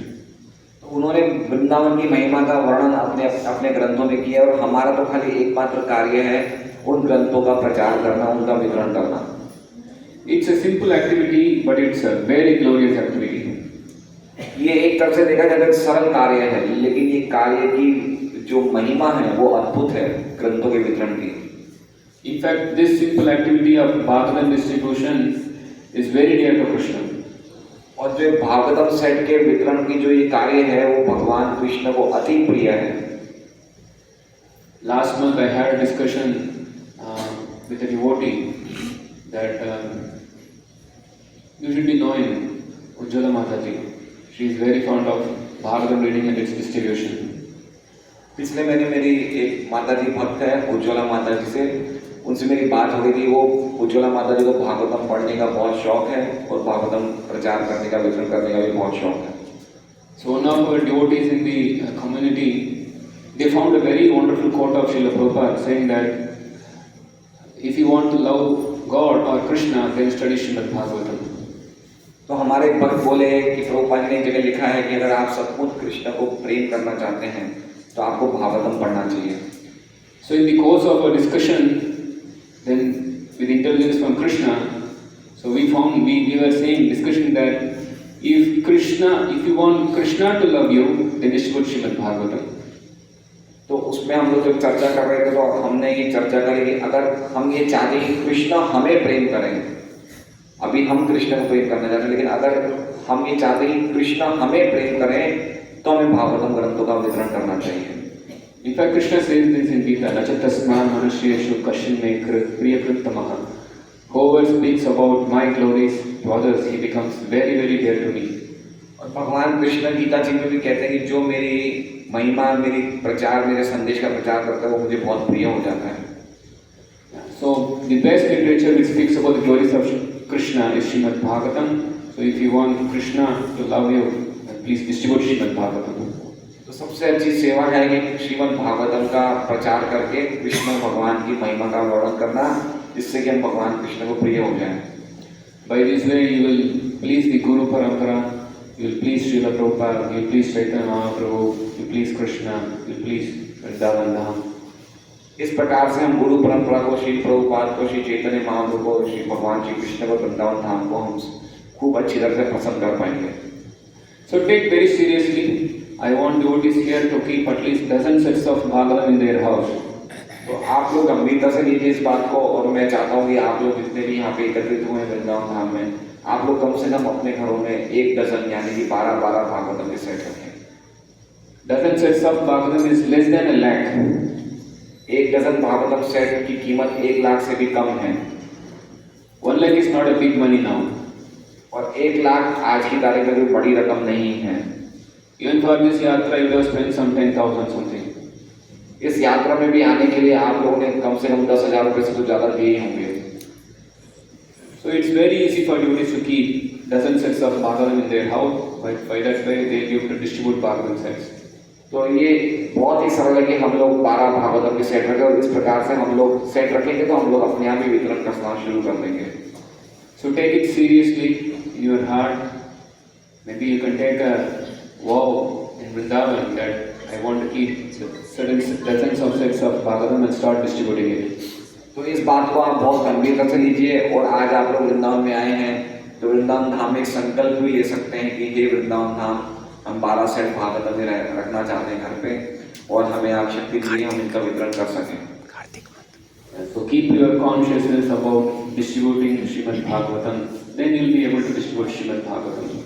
तो उन्होंने वृंदावन की महिमा का वर्णन अपने अपने ग्रंथों में किया और हमारा तो खाली एकमात्र कार्य है उन ग्रंथों का प्रचार करना, उनका वितरण करना। It's a simple activity, but it's a very glorious activity. ये एक तरफ से देखा जाए तो सरल कार्य है, लेकिन ये कार्य की जो महिमा है वो अद्भुत है ग्रंथों के वितरण की। In fact, this simple activity of Bhagavatam distribution is very dear to Krishna. और जो भागवतम सेट के वितरण की जो ये कार्य है वो भगवान कृष्ण को अति प्रिय है। Last month I had a discussion with a devotee that you should be knowing Ujjwala Mataji. She is very fond of Bhagavatam reading and its distribution. पिछले महीने मेरी एक माताजी भक्त है उज्ज्वला माताजी से, उनसे मेरी बात हो गई थी। वो उज्ज्वला माताजी को भागवतम पढ़ने का बहुत शौक है और भागवतम प्रचार करने का, वितरण करने का भी बहुत शौक है। So one of our devotees in the community, they found a very wonderful quote of Srila Prabhupada saying that if you want to love God or Krishna, then study Srimad Bhagavatam. तो हमारे भक्त बोले कि प्रभुपाद ने एक जगह लिखा है कि अगर आप सचमुच कृष्ण को प्रेम करना चाहते हैं तो आपको भागवतम पढ़ना चाहिए। So in the course of our discussion, then with intelligence from Krishna, so we were saying discussion that if you want Krishna to love you, then distribute Srimad Bhagavatam. तो उसमें हम लोग जब चर्चा कर रहे थे तो हमने ये चर्चा करी कि अगर हम ये चाहते हैं कि कृष्ण हमें प्रेम करें, अभी हम कृष्ण को प्रेम करना चाहते हैं, लेकिन अगर हम ये चाहते हैं कि कृष्ण हमें प्रेम करें तो हमें भागवतम ग्रंथों का वितरण करना चाहिए। In fact, Krishna says this in Gita, Nachatasma Manusheshu Kashin me Priyakritamaha. Whoever speaks about my glories to others, he becomes very, very dear to me. और भगवान कृष्ण गीता जी में भी कहते हैं कि जो मेरी महिमा, मेरी प्रचार, मेरे संदेश का प्रचार करता है वो मुझे बहुत प्रिय हो जाता है। So the best literature which speaks about the glories of Krishna is Srimad Bhagavatam. So if you want Krishna to love you, please distribute Srimad Bhagavatam. तो सबसे अच्छी सेवा है कि श्रीमद् भागवतम का प्रचार करके कृष्ण भगवान की महिमा का वर्णन करना, जिससे कि हम भगवान कृष्ण को प्रिय हो जाएं। By this way you will please the Guru Parampara, you will please Srila Prabhupada, you will please Chaitanya Mahaprabhu, you will please Krishna, you will please Vrindavan Dham. इस प्रकार से हम गुरु परंपरा को, श्री प्रभुपाद को, श्री चैतन्य महाप्रभु को, श्री भगवान श्री कृष्ण को, वृंदावन धाम को हम खूब अच्छी तरह से पसंद कर पाएंगे। So take very seriously. I want devotees here to keep at least dozen sets of Bhagavatam in their house. तो आप लोग गंभीरता से लीजिए इस बात को, और मैं चाहता हूँ कि आप लोग जितने भी यहाँ पे एकत्रित हुए हैं वृंदावन धाम में, आप लोग कम से कम अपने घरों में 1 डजन यानी कि 12 भागवतम के सेट रखें। Dozen sets of Bhagavatam is less than a lakh. 1 dozen Bhagavatam set की कीमत 1 लाख से भी कम है। 1 lakh is not a big money now. और 1 लाख आज की तारीख में कोई बड़ी रकम नहीं है। Even for this yatra, you have spent some 10,000 something. इस यात्रा में भी आने के लिए आप लोगों ने कम से कम 10,000 रुपये से तो ज़्यादा दिए होंगे। So it's very easy for devotees to keep dozen sets of Bhagavatam in their house, but by that way they give to distribute Bhagavatam sets. तो ये बहुत ही सरल है कि हम लोग 12 भागवतम के सेट रखें, और इस प्रकार से हम लोग सेट रखेंगे तो हम लोग अपने आप ही वितरण करना शुरू कर देंगे। So take it seriously in your heart. Maybe you can take a vow in Vrindavan that I want to keep certain dozens of sets of Bhagavatam and start distributing it. तो इस बात को आप बहुत गंभीरता से लीजिए, और आज आप लोग वृंदावन में आए हैं तो वृंदावन धाम में एक संकल्प भी ले सकते हैं कि हे वृंदावन धाम, हम 12 सेट भागवतम में रखना चाहते हैं घर पे, और हमें आप शक्ति दीजिए हम इनका वितरण कर सकें। So keep your consciousness about distributing Srimad Bhagavatam, then you will be able to distribute Srimad Bhagavatam.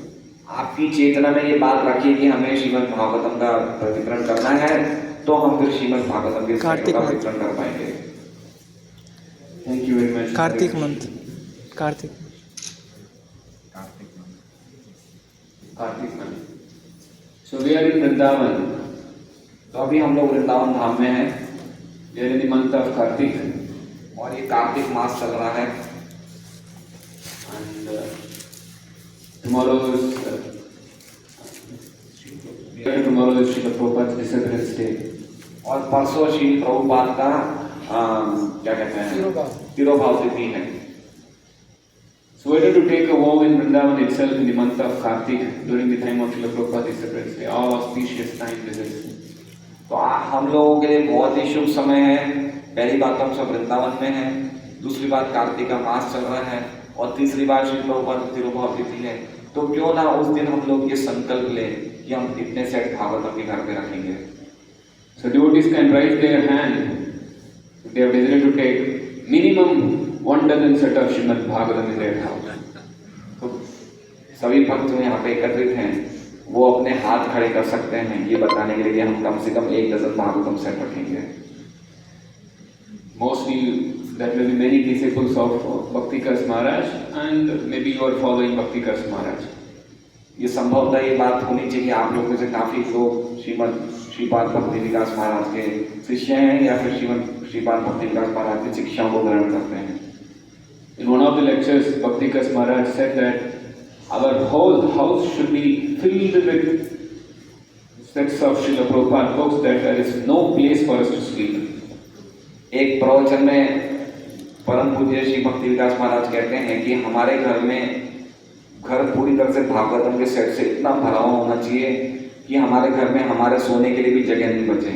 आपकी चेतना में ये बात रखिए कि हमें श्रीमद् भागवतम का वितरण करना है, तो हम फिर श्रीमद् भागवतम के सेटों का वितरण कर पाएंगे। Thank you very much. Kartik month, Kartik month. So we are in Vrindavan. तो अभी हम लोग वृंदावन धाम में हैं। We are in the month of Kartik. और ये कार्तिक मास चल रहा है। And tomorrow is Prabhupada's disappearance day. और परसों श्री प्रभुपाद का क्या कहते हैं तिरोभाव तिथि है। So why don't you take a vow in Vrindavan itself in the month of Kartik during the time of Srila Prabhupada's disappearance day? All auspicious time this is. तो हम लोगों के लिए बहुत ही शुभ समय है। पहली बात तो हम सब वृंदावन में हैं, दूसरी बात कार्तिक का मास चल रहा है, और तीसरी बात श्री प्रभुपाद तिरुभाव तिथि है। तो क्यों ना उस दिन हम लोग ये संकल्प लें कि हम इतने सेट भागवतम के घर पे रखेंगे। So devotees can raise their hand if they have decided to take minimum 1 dozen set of Srimad Bhagavatam in their house. तो सभी भक्त जो यहाँ पे एकत्रित हैं वो अपने हाथ खड़े कर सकते हैं ये बताने के लिए कि हम कम से कम 1 डजन भागवतम सेट रखेंगे। Mostly there will be many disciples of Bhakti Kas Maharaj and maybe you are following Bhakti Kas Maharaj. ये संभवतः ये बात होनी चाहिए कि आप लोग में से काफी लोग श्रीपाद भक्ति विकास महाराज के शिष्य हैं या फिर श्रीपाद भक्ति विकास महाराज की शिक्षाओं को ग्रहण करते हैं। In one of the lectures, Bhakti Kas Maharaj said that our whole house should be filled with sets of Srila Prabhupada books that there is no place for us to sleep. एक प्रवचन में परम पूज्य श्री भक्ति विकास महाराज कहते हैं कि हमारे घर पूरी तरह से भागवतम के सेट से इतना भरा हुआ होना चाहिए कि हमारे घर में हमारे सोने के लिए भी जगह नहीं बचे।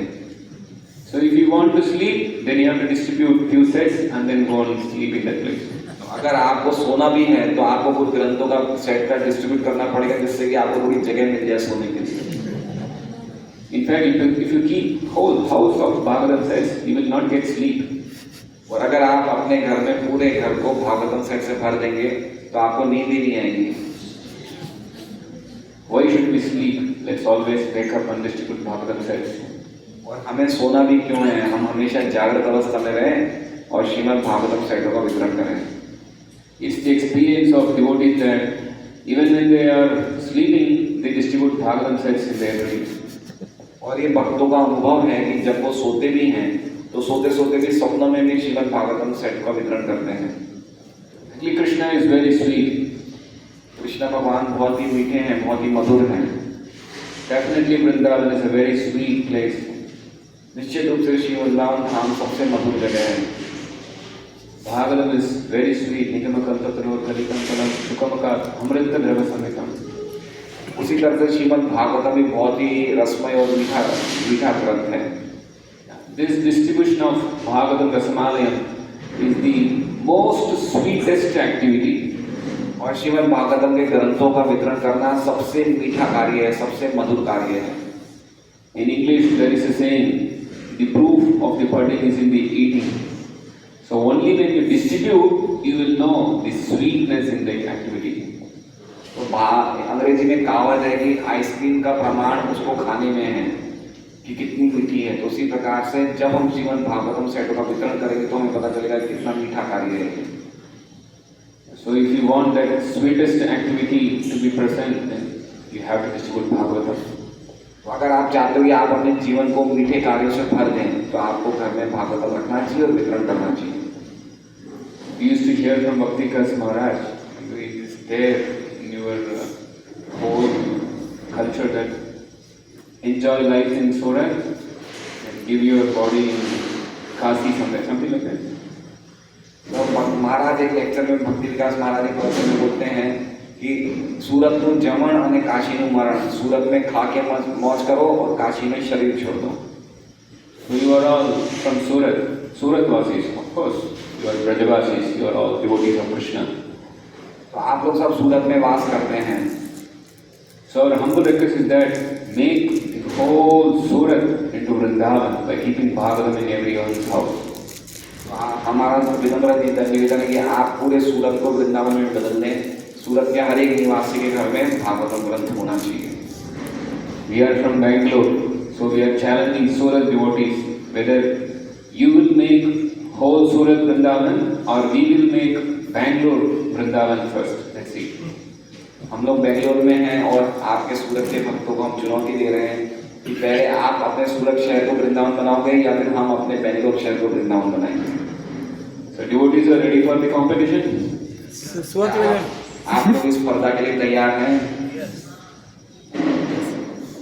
So if you want to sleep, then you have to distribute few sets and then go and sleep in that place. अगर आपको सोना भी है तो आपको कुछ ग्रंथों का सेट का डिस्ट्रीब्यूट करना पड़ेगा जिससे कि आपको थोड़ी जगह मिल जाए सोने के लिए। In fact, if you keep whole house of Bhagavatam sets, you will not get sleep. और अगर आप अपने घर में पूरे घर को भागवतम सेट से भर देंगे तो आपको नींद ही नहीं आएगी। Why should we sleep? Let's always wake up and distribute Bhagavatam sets. और हमें सोना भी क्यों है, हम हमेशा जागृत अवस्था में रहें और श्रीमद् भागवतम सेटों का वितरण करें। It's the experience of devotees that even when they are sleeping, they distribute Bhagavatam sets in their dreams. और ये भक्तों का अनुभव है कि जब वो सोते भी हैं तो सोते सोते भी स्वप्न में भी श्रीमद् भागवतम सेट का वितरण करते हैं। Actually, Krishna is very sweet. Krishna भगवान बहुत ही मीठे हैं, बहुत ही मधुर हैं। Definitely, Vrindavan is a very sweet place. निश्चित रूप से श्री वृंदावन धाम सबसे मधुर जगह है। Bhagavatam is very sweet. Nigamakalpataror Kalikampalam Sukamakat Amrita Drava Samitam. उसी तरह से श्रीमद् भागवतम भी बहुत ही रसमय और मीठा ग्रंथ है। This distribution of Bhagavatam Rasamalayam is the most sweetest activity. और श्रीमद् भागवतम के ग्रंथों का वितरण करना सबसे मीठा कार्य है, सबसे मधुर कार्य है। In English, there is a saying, the proof of the pudding is in the eating. So only when you distribute, you will know the sweetness in the activity. तो अंग्रेजी में कहावत है कि आइसक्रीम का प्रमाण उसको खाने में है कि कितनी मीठी है। तो उसी प्रकार से जब हम श्रीमद् भागवतम सेटों का वितरण करेंगे तो हमें पता चलेगा कितना मीठा कार्य है। So if you want that sweetest activity to be present, then you have to distribute Bhagavatam. तो अगर आप चाहते हो कि आप अपने जीवन को मीठे कार्यों से भर दें तो आपको घर में भागवतम रखना चाहिए और वितरण करना चाहिए। We used to hear from Bhakti Kas Maharaj, and it is there in your whole culture that enjoy life in Surat and give your body in Kasi somewhere, something like that. तो महाराज एक lecture में भक्ति विकास महाराज एक वचन में बोलते हैं कि सूरत નું જમણ અને કાશીનું મરણ, सूरत में खा के मौज करो और काशी में शरीर छोड़ दो। So you are all from Surat, Suratvasis, of course. You are Brajavasis, you are all devotees of Krishna. तो आप लोग सब सूरत में वास करते हैं। So our humble request is that make the whole Surat into Vrindavan by keeping Bhagavatam in everyone's house. हमारा विनम्र निवेदन है कि आप पूरे सूरत को वृंदावन में बदल दें। सूरत के हर एक निवासी के घर में भागवतम ग्रंथ होना चाहिए। We are from Bangalore, so we are challenging Surat devotees whether you will make whole Surat Vrindavan or we will make Bangalore Vrindavan first. Let's see. हम लोग बेंगलोर में हैं और आपके सूरत के भक्तों को हम चुनौती दे रहे हैं कि पहले आप अपने सूरत शहर को वृंदावन बनाओगे या फिर हम अपने बेंगलोर शहर को वृंदावन बनाएंगे। So devotees are ready for the competition? Swati आप लोग इस स्पर्धा के लिए तैयार हैं?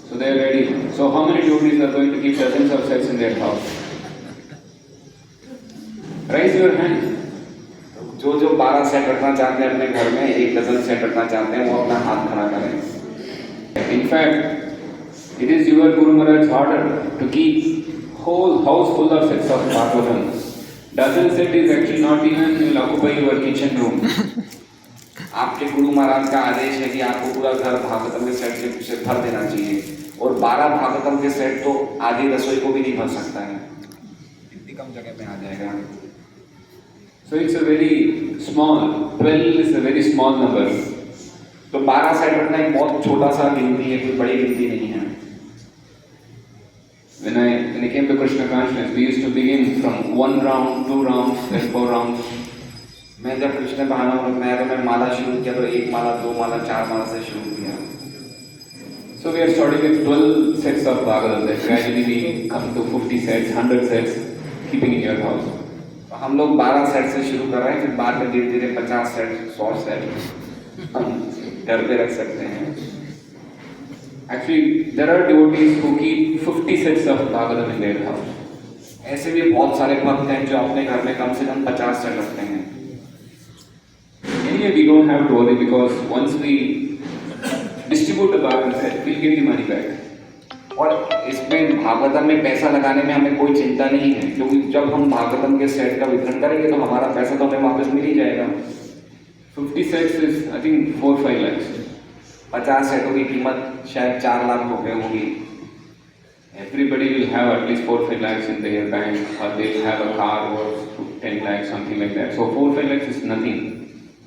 So they're ready. So how many devotees are going to keep dozens of sets in their house? Raise your hand. जो जो 12 सेट रखना चाहते हैं अपने घर में, 1 डजन सेट रखना चाहते हैं, वो अपना हाथ खड़ा करें। In fact, it is your Guru Maharaj's order to keep whole house full of sets of Bhagavatam. Dozen set is actually not even will occupy your kitchen room. आपके गुरु महाराज का आदेश है कि आपको पूरा घर भागवतम के सेट से भर देना चाहिए, और 12 भागवतम के सेट तो आधी रसोई को भी नहीं भर सकता है, इतनी कम जगह में आ जाएगा। So it's a very small, 12 is a very small number. तो 12 सेट रखना एक बहुत छोटा सा गिनती है, कोई बड़ी गिनती नहीं है। When I came to Krishna consciousness, we used to begin from 1 round, 2 rounds, then 4 rounds. मैं जब कृष्ण भावनामृत में आया तो मैं माला शुरू किया, तो 1 माला, 2 माला, 4 माला से शुरू किया। So we are starting with 12 sets of Bhagavatam. Then gradually we come to 50 sets, 100 sets, keeping in your house. हम लोग 12 सेट से शुरू कर रहे हैं, फिर बाद में धीरे धीरे 50 सेट, 100 सेट हम घर पे रख सकते हैं। Actually, there are devotees who keep 50 sets of Bhagavatam in their house. ऐसे भी बहुत सारे भक्त हैं जो अपने घर में कम से कम 50 सेट रखते हैं। Anyway, we don't have to worry because once we distribute the Bhagavatam set, we'll get the money back. और इसमें भागवतम में पैसा लगाने में हमें कोई चिंता नहीं है, क्योंकि जब हम भागवतम के सेट का वितरण करेंगे तो हमारा पैसा तो हमें वापस मिल ही जाएगा। 50 sets is, I think, 4-5 lakhs. 50 सेटों की कीमत शायद 4 लाख रुपए होगी। Everybody will have at least 4-5 lakhs in their bank, or they'll have a car worth 10 lakhs, something like that. So 4-5 lakhs is nothing.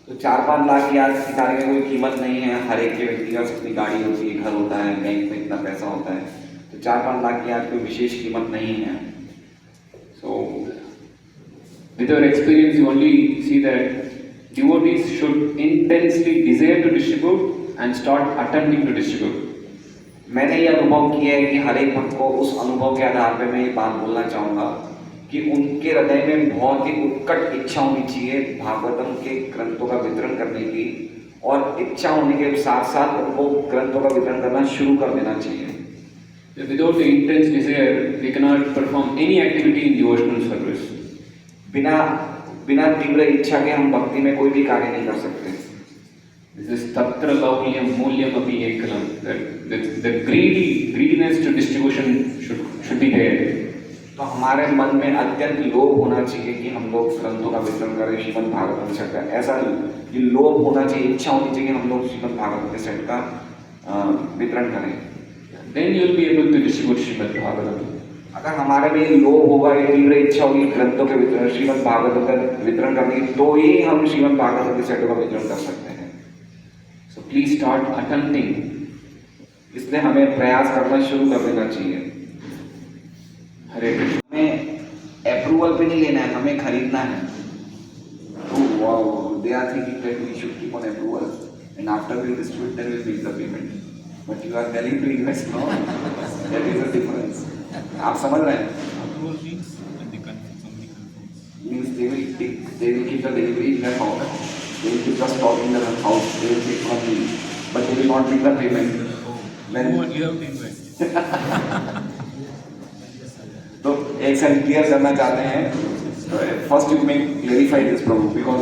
तो 4-5 लाख की आज की तारीख में कोई कीमत नहीं है। हर एक के व्यक्ति का अपनी गाड़ी होती है, घर होता है, बैंक में इतना पैसा होता है, तो 4-5 लाख की आज कोई विशेष कीमत नहीं है। So, with our experience, you only see that devotees should intensely desire to distribute and start attempting to distribute. मैंने ये अनुभव किया है कि हर एक भक्त को उस अनुभव के आधार पर मैं ये बात बोलना चाहूँगा कि उनके हृदय में बहुत ही उत्कट इच्छा होनी चाहिए भागवतम के ग्रंथों का वितरण करने की, और इच्छा होने के साथ साथ उनको ग्रंथों का वितरण करना शुरू कर देना चाहिए। Without the intense desire, we cannot perform any activity in devotional service. बिना तीव्र इच्छा के हम भक्ति में कोई भी कार्य नहीं कर सकते। This is tatra laulyam mulyam api ekalam. The greediness to distribution should be there. तो हमारे मन में अत्यंत लोभ होना चाहिए कि हम लोग ग्रंथों का वितरण करें, श्रीमद् भागवतम सेट का। ऐसा ये लोभ होना चाहिए, इच्छा होनी चाहिए कि हम लोग श्रीमद् भागवतम के सेट का वितरण करें। Then you will be able to distribute Srimad Bhagavatam. अगर हमारे में ये लोभ होगा, ये तीव्र इच्छा होगी ग्रंथों के वितरण, श्रीमद् भागवतम का वितरण करने की, तो ही हम श्रीमद् भागवतम के सेटों का वितरण कर सकते हैं। So please start attempting. इसलिए हमें प्रयास करना शुरू कर देना चाहिए। हरे कृष्ण। हमें अप्रूवल पे नहीं लेना है, हमें खरीदना है। तो they are thinking that we should keep on approval and after we distribute then we will make the payment. But you are willing to invest now. That is the difference. आप समझ रहे हैं? Approval means when they confirm, somebody confirms. Means they will keep the delivery in their house. They will keep the stock in their house. They will take from me, but they will not make the payment. When You have to invest. तो एक side clear करना चाहते हैं। First you make clarify this Prabhu because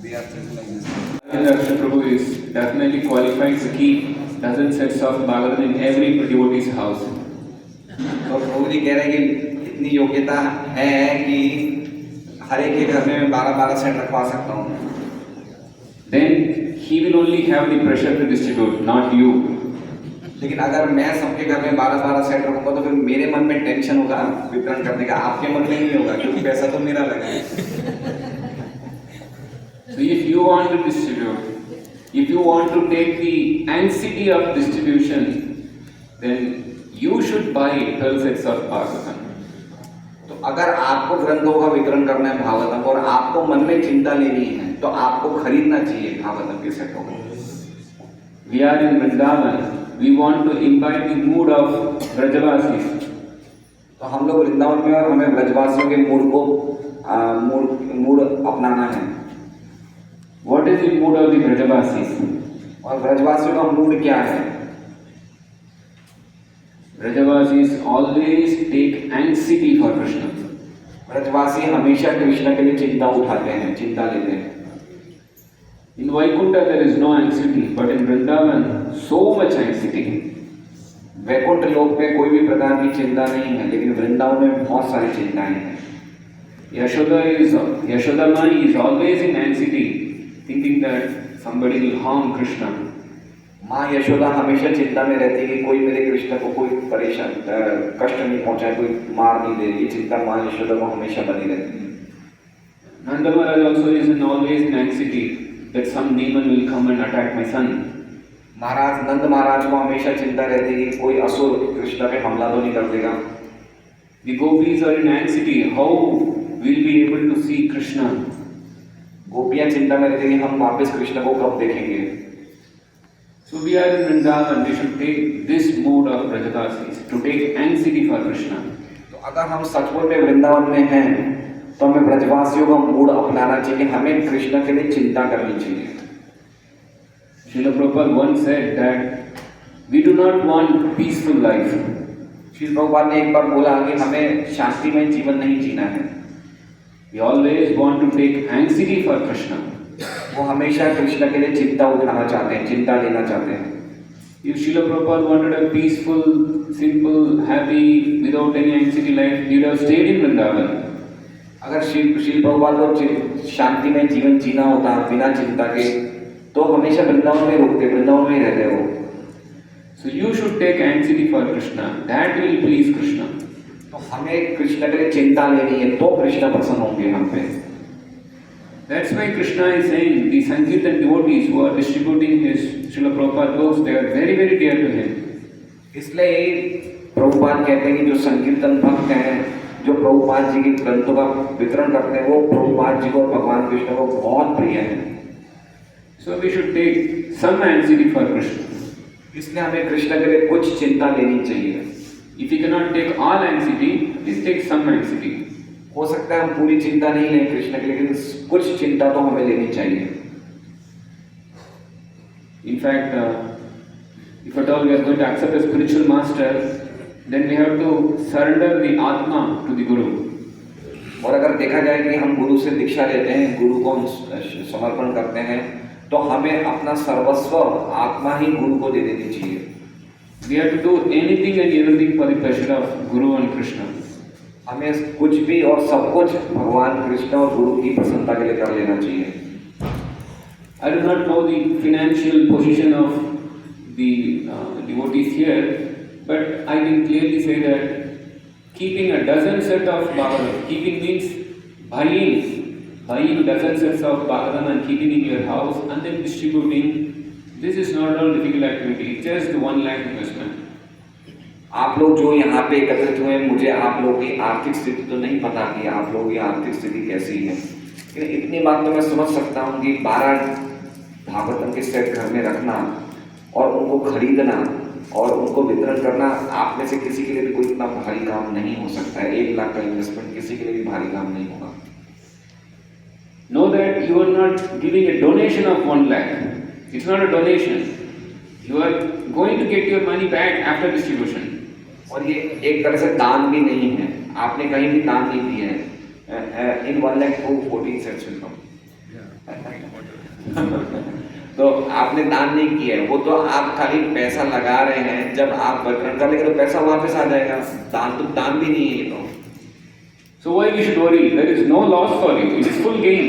they are thinking like this. Darshan Prabhu is definitely qualified to keep dozen sets of Bhagavatam in every devotee's house. तो प्रभु जी कह रहे हैं कि इतनी योग्यता है कि हर एक के घर में मैं 12-12 सेट रखवा सकता हूँ। Then he will only have the pressure to distribute, not you. लेकिन अगर मैं सबके घर में 12-12 सेट रखूंगा तो फिर मेरे मन में टेंशन होगा वितरण करने का, आपके मन में नहीं होगा, क्योंकि पैसा तो मेरा लगा है। So if you want to distribute, if you want to take the anxiety of distribution, then you should buy 12 sets of Bhagavatam. तो अगर आपको ग्रंथों का वितरण करना है भागवतम और आपको मन में चिंता लेनी है तो आपको खरीदना चाहिए भागवतम के सेटों को। We are in Vrindavan. We want to imbibe the mood of Brajavasis. तो हम लोग वृंदावन में और हमें ब्रजवासियों के मूड को मूड अपनाना है। What is the mood of the Brajavasis? और ब्रजवासियों का मूड क्या है? Brajavasis always take anxiety for Krishna. ब्रजवासी हमेशा कृष्ण के लिए चिंता उठाते हैं, चिंता लेते हैं। In Vaikuntha there is no anxiety, but in Vrindavan so much anxiety. Vaikuntha लोक में कोई भी प्रकार की चिंता नहीं है, लेकिन वृंदावन में बहुत सारी चिंताएं हैं। Yashoda Mai is always in anxiety, thinking that somebody will harm Krishna. माँ यशोदा हमेशा चिंता में रहती है कि कोई मेरे कृष्ण को कोई परेशान कष्ट नहीं पहुंचाए, कोई मार नहीं दे। ये चिंता माँ यशोदा को हमेशा बनी रहती है। Nanda Maharaj also is always in anxiety that some demon will come and attack my son. महाराज नंद महाराज को हमेशा चिंता रहती है कि कोई असुर कृष्ण पे हमला तो नहीं कर देगा। The gopis are in anxiety, how we'll be able to see Krishna. गोपियां चिंता में रहती है कि हम वापस कृष्ण को कब देखेंगे। So we are in Vrindavan, we should take this mood of Brajavasis to take anxiety for Krishna. तो अगर हम सचमुच में वृंदावन में हैं, तो हमें ब्रजवासियों का मूड अपनाना चाहिए, हमें कृष्ण के लिए चिंता करनी चाहिए। Srila Prabhupada once said that we do not want peaceful life. Srila Prabhupada ने एक बार बोला कि हमें शांतिमय जीवन नहीं जीना है। We always want to take anxiety for Krishna. वो हमेशा कृष्ण के लिए चिंता उठाना चाहते हैं, चिंता लेना चाहते हैं। If Srila Prabhupada wanted a peaceful, simple, happy, without any anxiety life, he would have stayed in Vrindavan. अगर श्रील प्रभुपाद को शांतिमय जीवन जीना होता बिना चिंता के, तो हमेशा वृंदावन में रुकते, वृंदावन में रहते हो। So you should take anxiety for Krishna. That will please Krishna. तो हमें कृष्ण के लिए चिंता लेनी है, तो कृष्ण प्रसन्न होंगे हम पे। That's why Krishna is saying the Sankirtan devotees who are distributing his Srila Prabhupada books, they are very, very dear to him. इसलिए प्रभुपाद कहते हैं कि जो संकीर्तन भक्त हैं, जो प्रभुपाद जी के ग्रंथों का वितरण करते हैं, वो प्रभुपाद जी को और भगवान कृष्ण को बहुत प्रिय हैं। So we should take some anxiety for Krishna. इसलिए हमें कृष्ण के लिए कुछ चिंता लेनी चाहिए। If you cannot take all anxiety, please take some anxiety. हो सकता है हम पूरी चिंता नहीं लें कृष्ण के लिए, लेकिन कुछ चिंता तो हमें लेनी चाहिए। In fact, if at all we are going to accept a spiritual master, then we have to surrender the Atma to the Guru. और अगर देखा जाए कि हम गुरु से दीक्षा लेते हैं, गुरु को हम समर्पण करते हैं, तो हमें अपना सर्वस्व आत्मा ही गुरु को दे देनी चाहिए। We have to do anything and everything for the pleasure of Guru and Krishna. हमें कुछ भी और सब कुछ भगवान कृष्ण और गुरु की प्रसन्नता के लिए कर लेना चाहिए। I do not know the financial position of the devotees here, but I can clearly say that keeping a dozen set of Bhagavatam, keeping means buying dozen sets of Bhagavatam and keeping in your house and then distributing, this is not at all difficult activity, it's just 1 lakh investment. आप लोग जो यहाँ पे एकत्रित हुए, मुझे आप लोगों की आर्थिक स्थिति तो नहीं पता कि आप लोगों की आर्थिक स्थिति कैसी है, लेकिन इतनी बात तो मैं समझ सकता हूँ कि 12 भागवतम के सेट घर में रखना और उनको खरीदना और उनको वितरण करना आप में से किसी के लिए भी कोई इतना भारी काम नहीं हो सकता है। 1 लाख का इन्वेस्टमेंट किसी के लिए भी भारी काम नहीं होगा। Know that you are not giving a donation of 1 lakh. It's not a donation. You are going to get your money back after distribution. और ये एक तरह से दान भी नहीं है, आपने कहीं भी दान नहीं दिया है। इन 1 लाख को 14 सेंट्स विल कम। तो आपने दान नहीं किया है, वो तो आप खाली पैसा लगा रहे हैं, जब आप वितरण कर लेंगे तो पैसा वापस आ जाएगा। दान भी नहीं है ये तो। So why we should worry? There is no loss for you. It is full gain.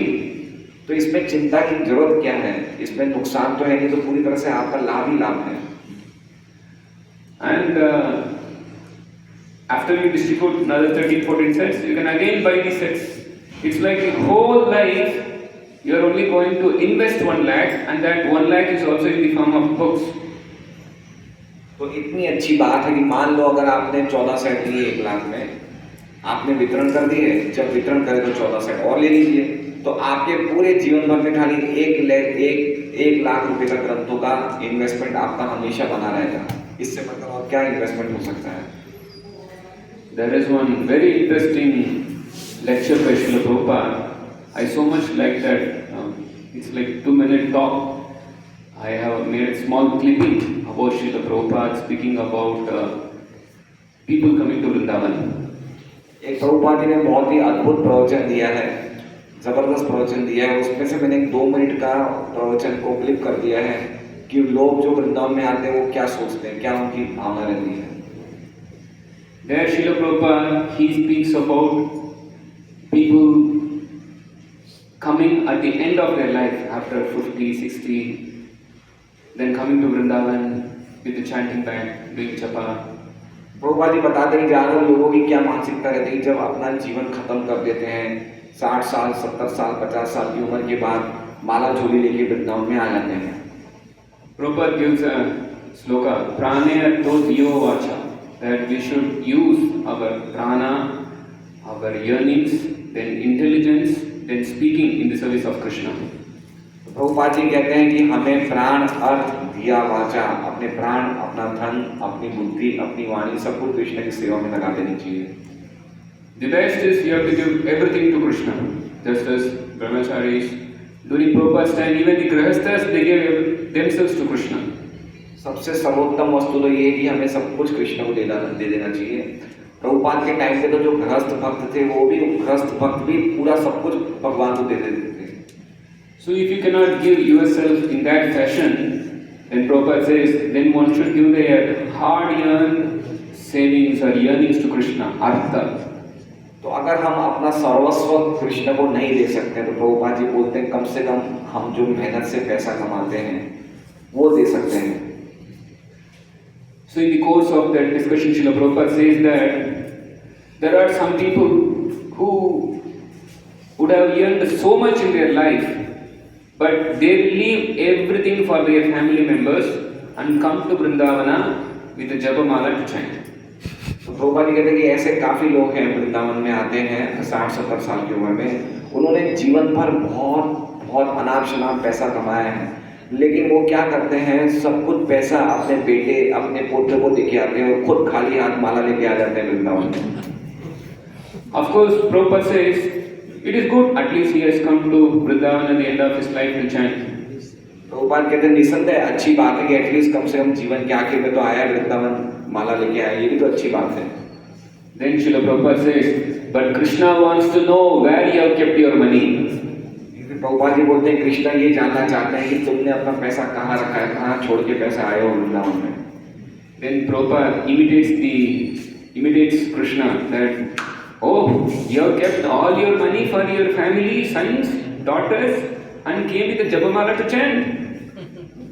तो इसमें चिंता की जरूरत क्या है? इसमें नुकसान तो है नहीं, तो पूरी तरह से आपका लाभ ही लाभ है। And after you distribute another 13-14 sets, you can again buy the sets. It's like the whole life you are only going to invest 1 lakh, and that 1 lakh is also in the form of books. तो इतनी अच्छी बात है कि मान लो अगर आपने 14 set लिए 1 लाख में, आपने वितरण कर दिए, जब वितरण करें तो 14 सेट और ले लीजिए, तो आपके पूरे जीवन भर में खाली 1 लाख रुपए का ग्रंथों का इन्वेस्टमेंट आपका हमेशा बना रहेगा। इससे मतलब और क्या इन्वेस्टमेंट हो सकता है? There is one very interesting lecture by Srila Prabhupada. I so much like that. It's like 2-minute talk. I have made a small clipping about Srila Prabhupada speaking about people coming to Vrindavan. एक प्रभुपाद जी ने बहुत ही अद्भुत प्रवचन दिया है, जबरदस्त प्रवचन दिया है। उसमें से मैंने एक 2 मिनट का प्रवचन को क्लिप कर दिया है कि लोग जो वृंदावन में आते हैं वो क्या सोचते हैं, क्या उनकी भावना रहती है। There Srila Prabhupada, he speaks about people coming at the end of their life after 50, 60, then coming to Vrindavan with the chanting bag, doing japa. Prabhupada ji बताते हैं ज़्यादा लोगों की क्या मानसिकता रहती है जब अपना जीवन खत्म कर देते हैं, 60 साल, 70 साल, 50 साल की उम्र के बाद माला झोली लेके वृंदावन में आ जाते हैं। Prabhupada gives a sloka, Pranaya Todyo Vacha, that we should use our prana, our yearnings, then intelligence, then speaking in the service of Krishna. Prabhupada ji कहते हैं कि हमें प्राण, अर्थ, धिया, वाचा, अपने प्राण, अपना धन, अपनी बुद्धि, अपनी वाणी सब कुछ कृष्ण की सेवा में लगा देनी चाहिए। The best is you have to give everything to Krishna. Just as brahmacharis, during Prabhupada's time, even the grahasthas, they gave themselves to Krishna. सबसे सर्वोत्तम वस्तु तो ये है कि हमें सब कुछ कृष्ण को दे देना चाहिए। प्रभुपाद के टाइम पे तो जो गृहस्थ भक्त थे वो भी गृहस्थ भक्त भी पूरा सब कुछ भगवान को दे देते थे। So if you cannot give yourself in that fashion, then Prabhupada says, then one should give their hard-earned savings or yearnings to Krishna, artha. तो अगर हम अपना सर्वस्व कृष्ण को नहीं दे सकते तो प्रभुपाद जी बोलते हैं कम से कम हम जो मेहनत से पैसा कमाते हैं वो दे सकते हैं। So in the course of that discussion, Srila Prabhupada says that there are some people who would have earned so much in their life, but they will leave everything for their family members and come to Vrindavana with a Japamala to chant. तो प्रभुपाद जी कहते हैं कि ऐसे काफ़ी लोग हैं वृंदावन में आते हैं 60-70 साल की उम्र में, उन्होंने जीवन भर बहुत अनाप शनाप पैसा कमाया है, लेकिन वो क्या करते हैं सब कुछ पैसा अपने बेटे अपने पोते को देके आते हैं और खुद खाली हाथ माला लेके आ जाते हैं वृंदावन में। Of course, Prabhupada says, it is good, at least he has come to Vrindavan at the end of his life to chant. Prabhupada कहते हैं निसंदेह अच्छी बात है कि एटलीस्ट कम से कम जीवन के आखिर में तो आया वृंदावन माला लेके आया, ये भी तो अच्छी बात है। Then Srila Prabhupada says, but Krishna wants to know where you have kept your money. Prabhupada ji बोलते हैं कृष्ण ये जानना चाहते हैं कि तुमने अपना पैसा कहाँ रखा है, कहाँ छोड़ के पैसा आए हो वृंदावन में। Then Prabhupada imitates Krishna that, oh, you have kept all your money for your family, sons, daughters, and came with a Japamala to chant.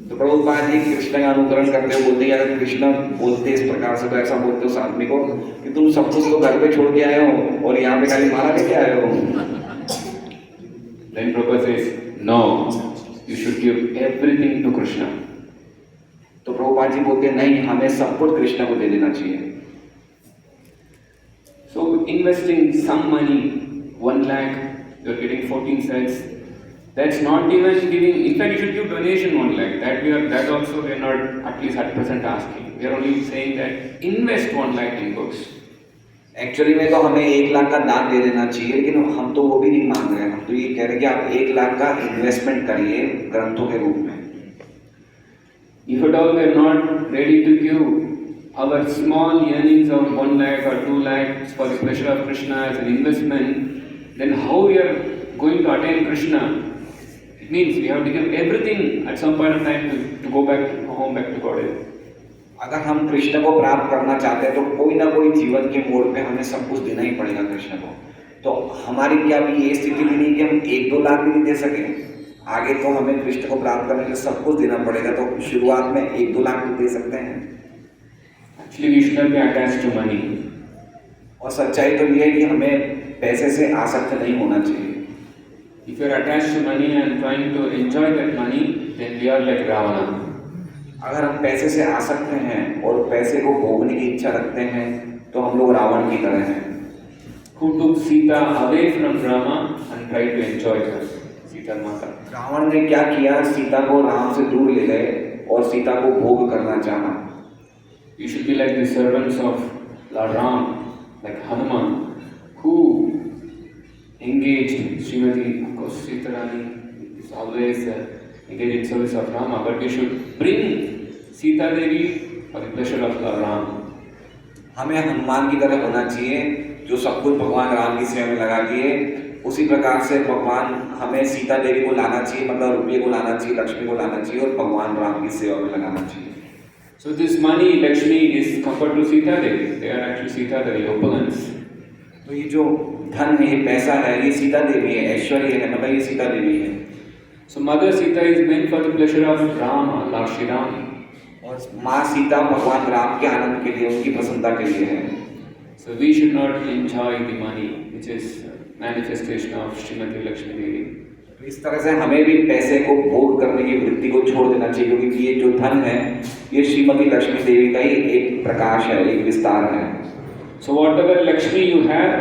तो प्रभुपाद जी कृष्ण का अनुकरण करते हुए बोलते हैं अगर कृष्ण बोलते इस प्रकार से तो ऐसा बोलते उस आदमी को कि तुम सब कुछ तो घर पे छोड़ के आए हो और यहाँ पे खाली माला लेके आए हो। Then Prabhupada says, no, you should give everything to Krishna. तो प्रभुपाद जी बोलते हैं नहीं, हमें सब कुछ कृष्ण को दे देना चाहिए। So investing some money, 1 lakh, you are getting 14 cents. That's not even giving. In fact, you should give donation 1 lakh. That also we are not at least at present asking. We are only saying that invest 1 lakh in books. Actually में तो हमें 1 लाख का दान दे देना चाहिए, लेकिन हम तो वो भी नहीं मांग रहे हैं। हम तो ये कह रहे हैं कि आप 1 लाख का इन्वेस्टमेंट करिए ग्रंथों के रूप में। If at all we are not ready to give our small yearnings of 1 lakh or 2 lakhs for the pleasure of Krishna as an investment, then how we are going to attain Krishna? It means we have to give everything at some point of time to go back home, back to Godhead. अगर हम कृष्ण को प्राप्त करना चाहते हैं तो कोई ना कोई जीवन के मोड़ पे हमें सब कुछ देना ही पड़ेगा कृष्ण को। तो हमारी क्या भी ये स्थिति भी नहीं कि हम 1-2 लाख भी नहीं दे सके, आगे तो हमें कृष्ण को प्राप्त करने के लिए सब कुछ देना पड़ेगा। तो शुरुआत में 1-2 लाख भी दे सकते हैं। Actually, we should not be attached to money. और सच्चाई तो ये है कि हमें पैसे से आसक्त नहीं होना चाहिए। If you are attached to money and trying to enjoy that money, then we are like Ravana. अगर हम पैसे से आसक्त हैं और पैसे को भोगने की इच्छा रखते हैं तो हम लोग रावण की तरह हैं। Who took Sita away from Rama and tried to enjoy her, Sita Mata. Ravan ने क्या किया, सीता को राम से दूर ले गए और सीता को भोग करना चाहा। You should be like the servants of Lord Ram, like Hanuman, who engaged Srimati, of course, Sita Rani is always engaged in service of Rama, but we should bring Sita Devi for the pleasure of Lord Ram. हमें हनुमान की तरह होना चाहिए जो सब कुछ भगवान राम की सेवा में लगा दिए। उसी प्रकार से भगवान हमें सीता देवी को लाना चाहिए, मतलब रुपये को लाना चाहिए, लक्ष्मी को लाना चाहिए और भगवान राम की सेवा में लगाना चाहिए। So this money, Lakshmi, is compared to Sita Devi. They are actually Sita Devi, opulence. तो ये जो धन है, ये पैसा है, ये सीता देवी है, ऐश्वर्य है, मतलब ये सीता देवी है। So Mother Sita is meant for the pleasure of Rama, Lord Shri Ram. और माँ सीता भगवान राम के आनंद के लिए, उनकी प्रसन्नता के लिए है। So we should not enjoy the money, which is manifestation of Srimati Lakshmi Devi. इस तरह से हमें भी पैसे को भोग करने की वृत्ति को छोड़ देना चाहिए, क्योंकि ये जो धन है ये श्रीमती लक्ष्मी देवी का ही एक प्रकाश है, एक विस्तार है। So whatever Lakshmi you have,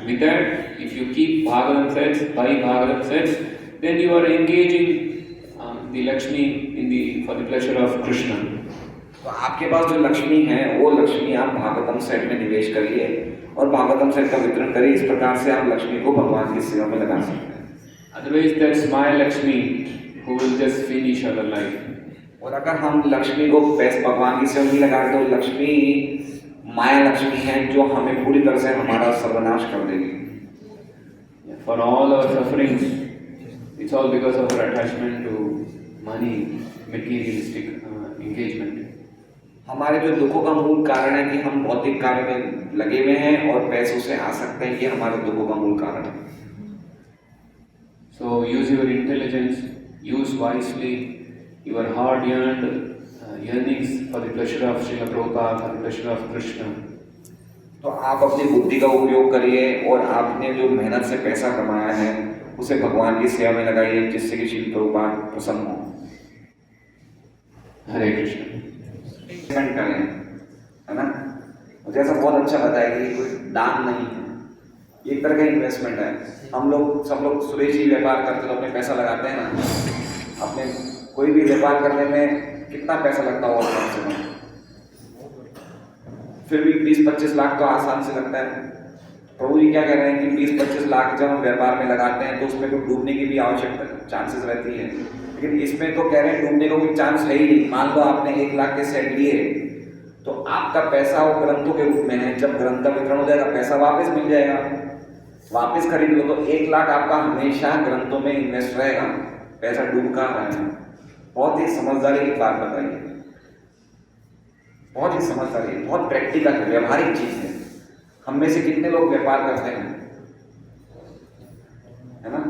with that, if you keep Bhagavatam sets, buy Bhagavatam sets, then you are engaging the Lakshmi for the pleasure of Krishna. तो आपके पास जो लक्ष्मी है वो लक्ष्मी आप भागवतम सेट में निवेश करिए और भागवतम सेट का वितरण करिए। इस प्रकार से आप लक्ष्मी को भगवान की सेवा में लगा सकते हैं। Otherwise, that's my Lakshmi who will just finish our life. और अगर हम लक्ष्मी को भगवान की सेवा में लगाते तो लक्ष्मी माया लक्ष्मी है जो हमें पूरी तरह से हमारा सर्वनाश कर देगी। For all our sufferings, it's all because of our attachment to money, materialistic engagement. हमारे जो दुखों का मूल कारण है कि हम भौतिक कार्य में लगे हुए हैं और पैसों से आ सकते हैं, ये हमारे दुखों का मूल कारण है। So use your intelligence, use wisely your hard-earned yearnings for the pleasure of Srila Prabhupada, for the pleasure of Krishna. तो आप अपनी बुद्धि का उपयोग करिए और आपने जो मेहनत से पैसा कमाया है उसे भगवान की सेवा में लगाइए, जिससे कि श्री प्रभुपाद प्रसन्न हो। हरे कृष्ण। इन्वेस्टमेंट करें, है ना। मुझे ऐसा बहुत अच्छा बताया कि ये कोई दान नहीं है, ये एक तरह का इन्वेस्टमेंट है। हम लोग सब लोग सुरेश जी व्यापार करते तो अपने पैसा लगाते हैं ना। अपने कोई भी व्यापार करने में कितना पैसा लगता होगा कम से कम, फिर भी 20-25 लाख तो आसान से लगता है। प्रभु जी क्या कह रहे हैं कि 20-25 लाख जब हम व्यापार में लगाते हैं तो उसमें तो डूबने की भी आवश्यकता चांसेस रहती है, लेकिन इसमें तो कह रहे हैं डूबने का कोई चांस है ही नहीं। मान लो आपने 1 लाख के सेट लिए तो आपका पैसा वो ग्रंथों के रूप में है, जब ग्रंथ का वितरण हो जाएगा पैसा वापस मिल जाएगा, वापस खरीद लो तो 1 लाख आपका हमेशा ग्रंथों में इन्वेस्ट रहेगा, पैसा डूब कहाँ रहा है। बहुत ही समझदारी की बात बताइए, बहुत ही समझदारी, बहुत प्रैक्टिकल है, व्यवहारिक चीज है। हम में से कितने लोग व्यापार करते हैं, है ना।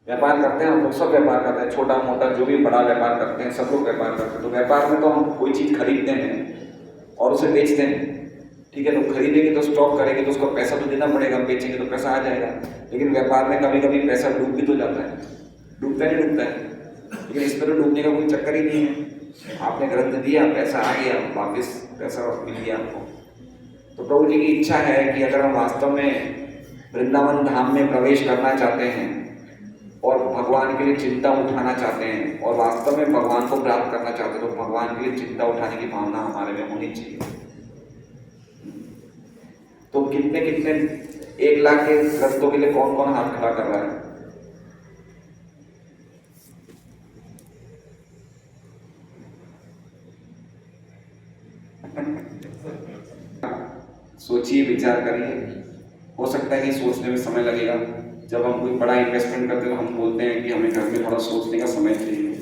व्यापार करते हैं, हम लोग सब व्यापार करते हैं, छोटा मोटा जो भी बड़ा व्यापार करते हैं सब लोग व्यापार करते हैं। तो व्यापार में तो हम कोई चीज खरीदते हैं और उसे बेचते हैं, ठीक है। तो खरीदेंगे तो स्टॉक करेंगे तो उसको पैसा तो देना पड़ेगा, बेचेंगे तो पैसा आ जाएगा। लेकिन व्यापार में कभी कभी पैसा डूब भी तो जाता है, डूबता नहीं डूबता है, लेकिन इस पर डूबने का कोई चक्कर ही नहीं है। आपने ग्रंथ दिया, पैसा आ गया, वापस पैसा मिल गया आपको। तो प्रभु जी की इच्छा है कि अगर हम वास्तव में वृंदावन धाम में प्रवेश करना चाहते हैं और भगवान के लिए चिंता उठाना चाहते हैं और वास्तव में भगवान को प्राप्त करना चाहते हैं, तो भगवान के लिए चिंता उठाने की भावना हमारे में होनी चाहिए। तो कितने कितने 1 लाख के ग्रंथों के लिए कौन कौन हाथ खड़ा कर रहा है। सोचिए, विचार करिए। हो सकता है कि सोचने में समय लगेगा। जब हम कोई बड़ा इन्वेस्टमेंट करते हैं तो हम बोलते हैं कि हमें घर में थोड़ा सोचने का समय चाहिए,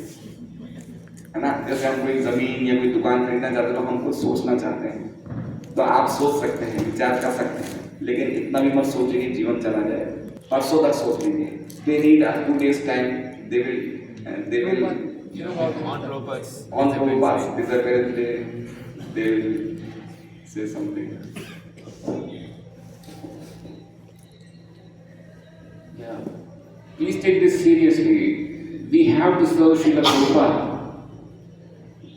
है ना। जैसे हम कोई जमीन या कोई दुकान खरीदना चाहते हैं तो हम कुछ सोचना चाहते हैं। तो आप सोच सकते हैं, विचार कर सकते हैं, लेकिन इतना भी मत सोचिए कि जीवन चला जाए। परसों तक सोच लीजिए। They need 2 days time. They will On Prabhupada's. on Prabhupada's disappearance day, they will say something. Yeah. Please take this seriously. We have to serve Srila Prabhupada.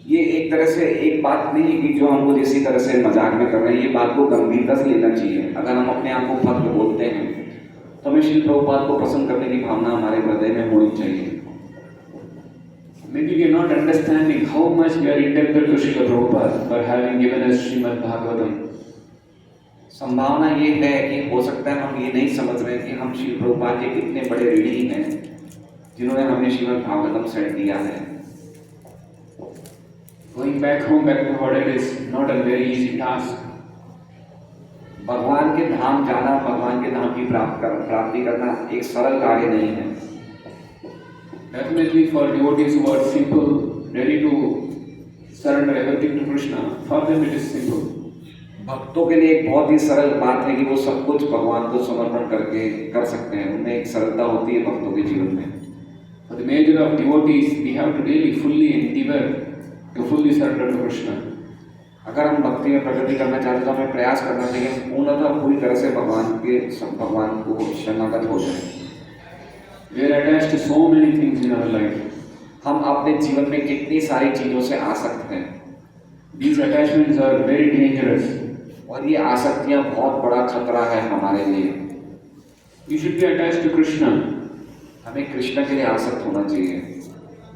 ये एक तरह से एक बात नहीं कि जो हम लोग इसी तरह से मजाक में कर रहे हैं, ये बात को गंभीरता से लेना चाहिए। अगर हम अपने आप को भक्त बोलते हैं तो हमें श्री प्रभुपाद को पसंद करने की भावना हमारे हृदय में होनी चाहिए। Maybe we are not understanding how much we are indebted to Srila Prabhupada for having given us Srimad Bhagavatam. संभावना ये है कि हो सकता है हम ये नहीं समझ रहे कि हम श्री प्रभुपाद के कितने बड़े ऋणी हैं जिन्होंने हमें श्रीमद् भागवतम सेट दिया है। Going back home, back to Hotel is not a very easy task. भगवान के धाम जाना, भगवान के धाम की प्राप्ति करना एक सरल कार्य नहीं है। Definitely for devotees who are simple, ready to surrender everything to Krishna, for them it is simple. भक्तों के लिए एक बहुत ही सरल बात है कि वो सब कुछ भगवान को समर्पण करके कर सकते हैं, उनमें एक सरलता होती है भक्तों के जीवन में। For the major of devotees, we have to really fully endeavor to fully surrender to Krishna. अगर हम भक्ति में प्रगति करना चाहते हैं तो हमें प्रयास करना चाहिए हम पूर्णतः पूरी तरह से भगवान को शरणागत हो जाए। We are attached to so many things in our life. हम अपने जीवन में कितनी सारी चीजों से आसक्त हैं। These attachments are very dangerous. और ये आसक्तियां बहुत बड़ा खतरा है हमारे लिए। You should be attached to Krishna. हमें कृष्ण के लिए आसक्त होना चाहिए।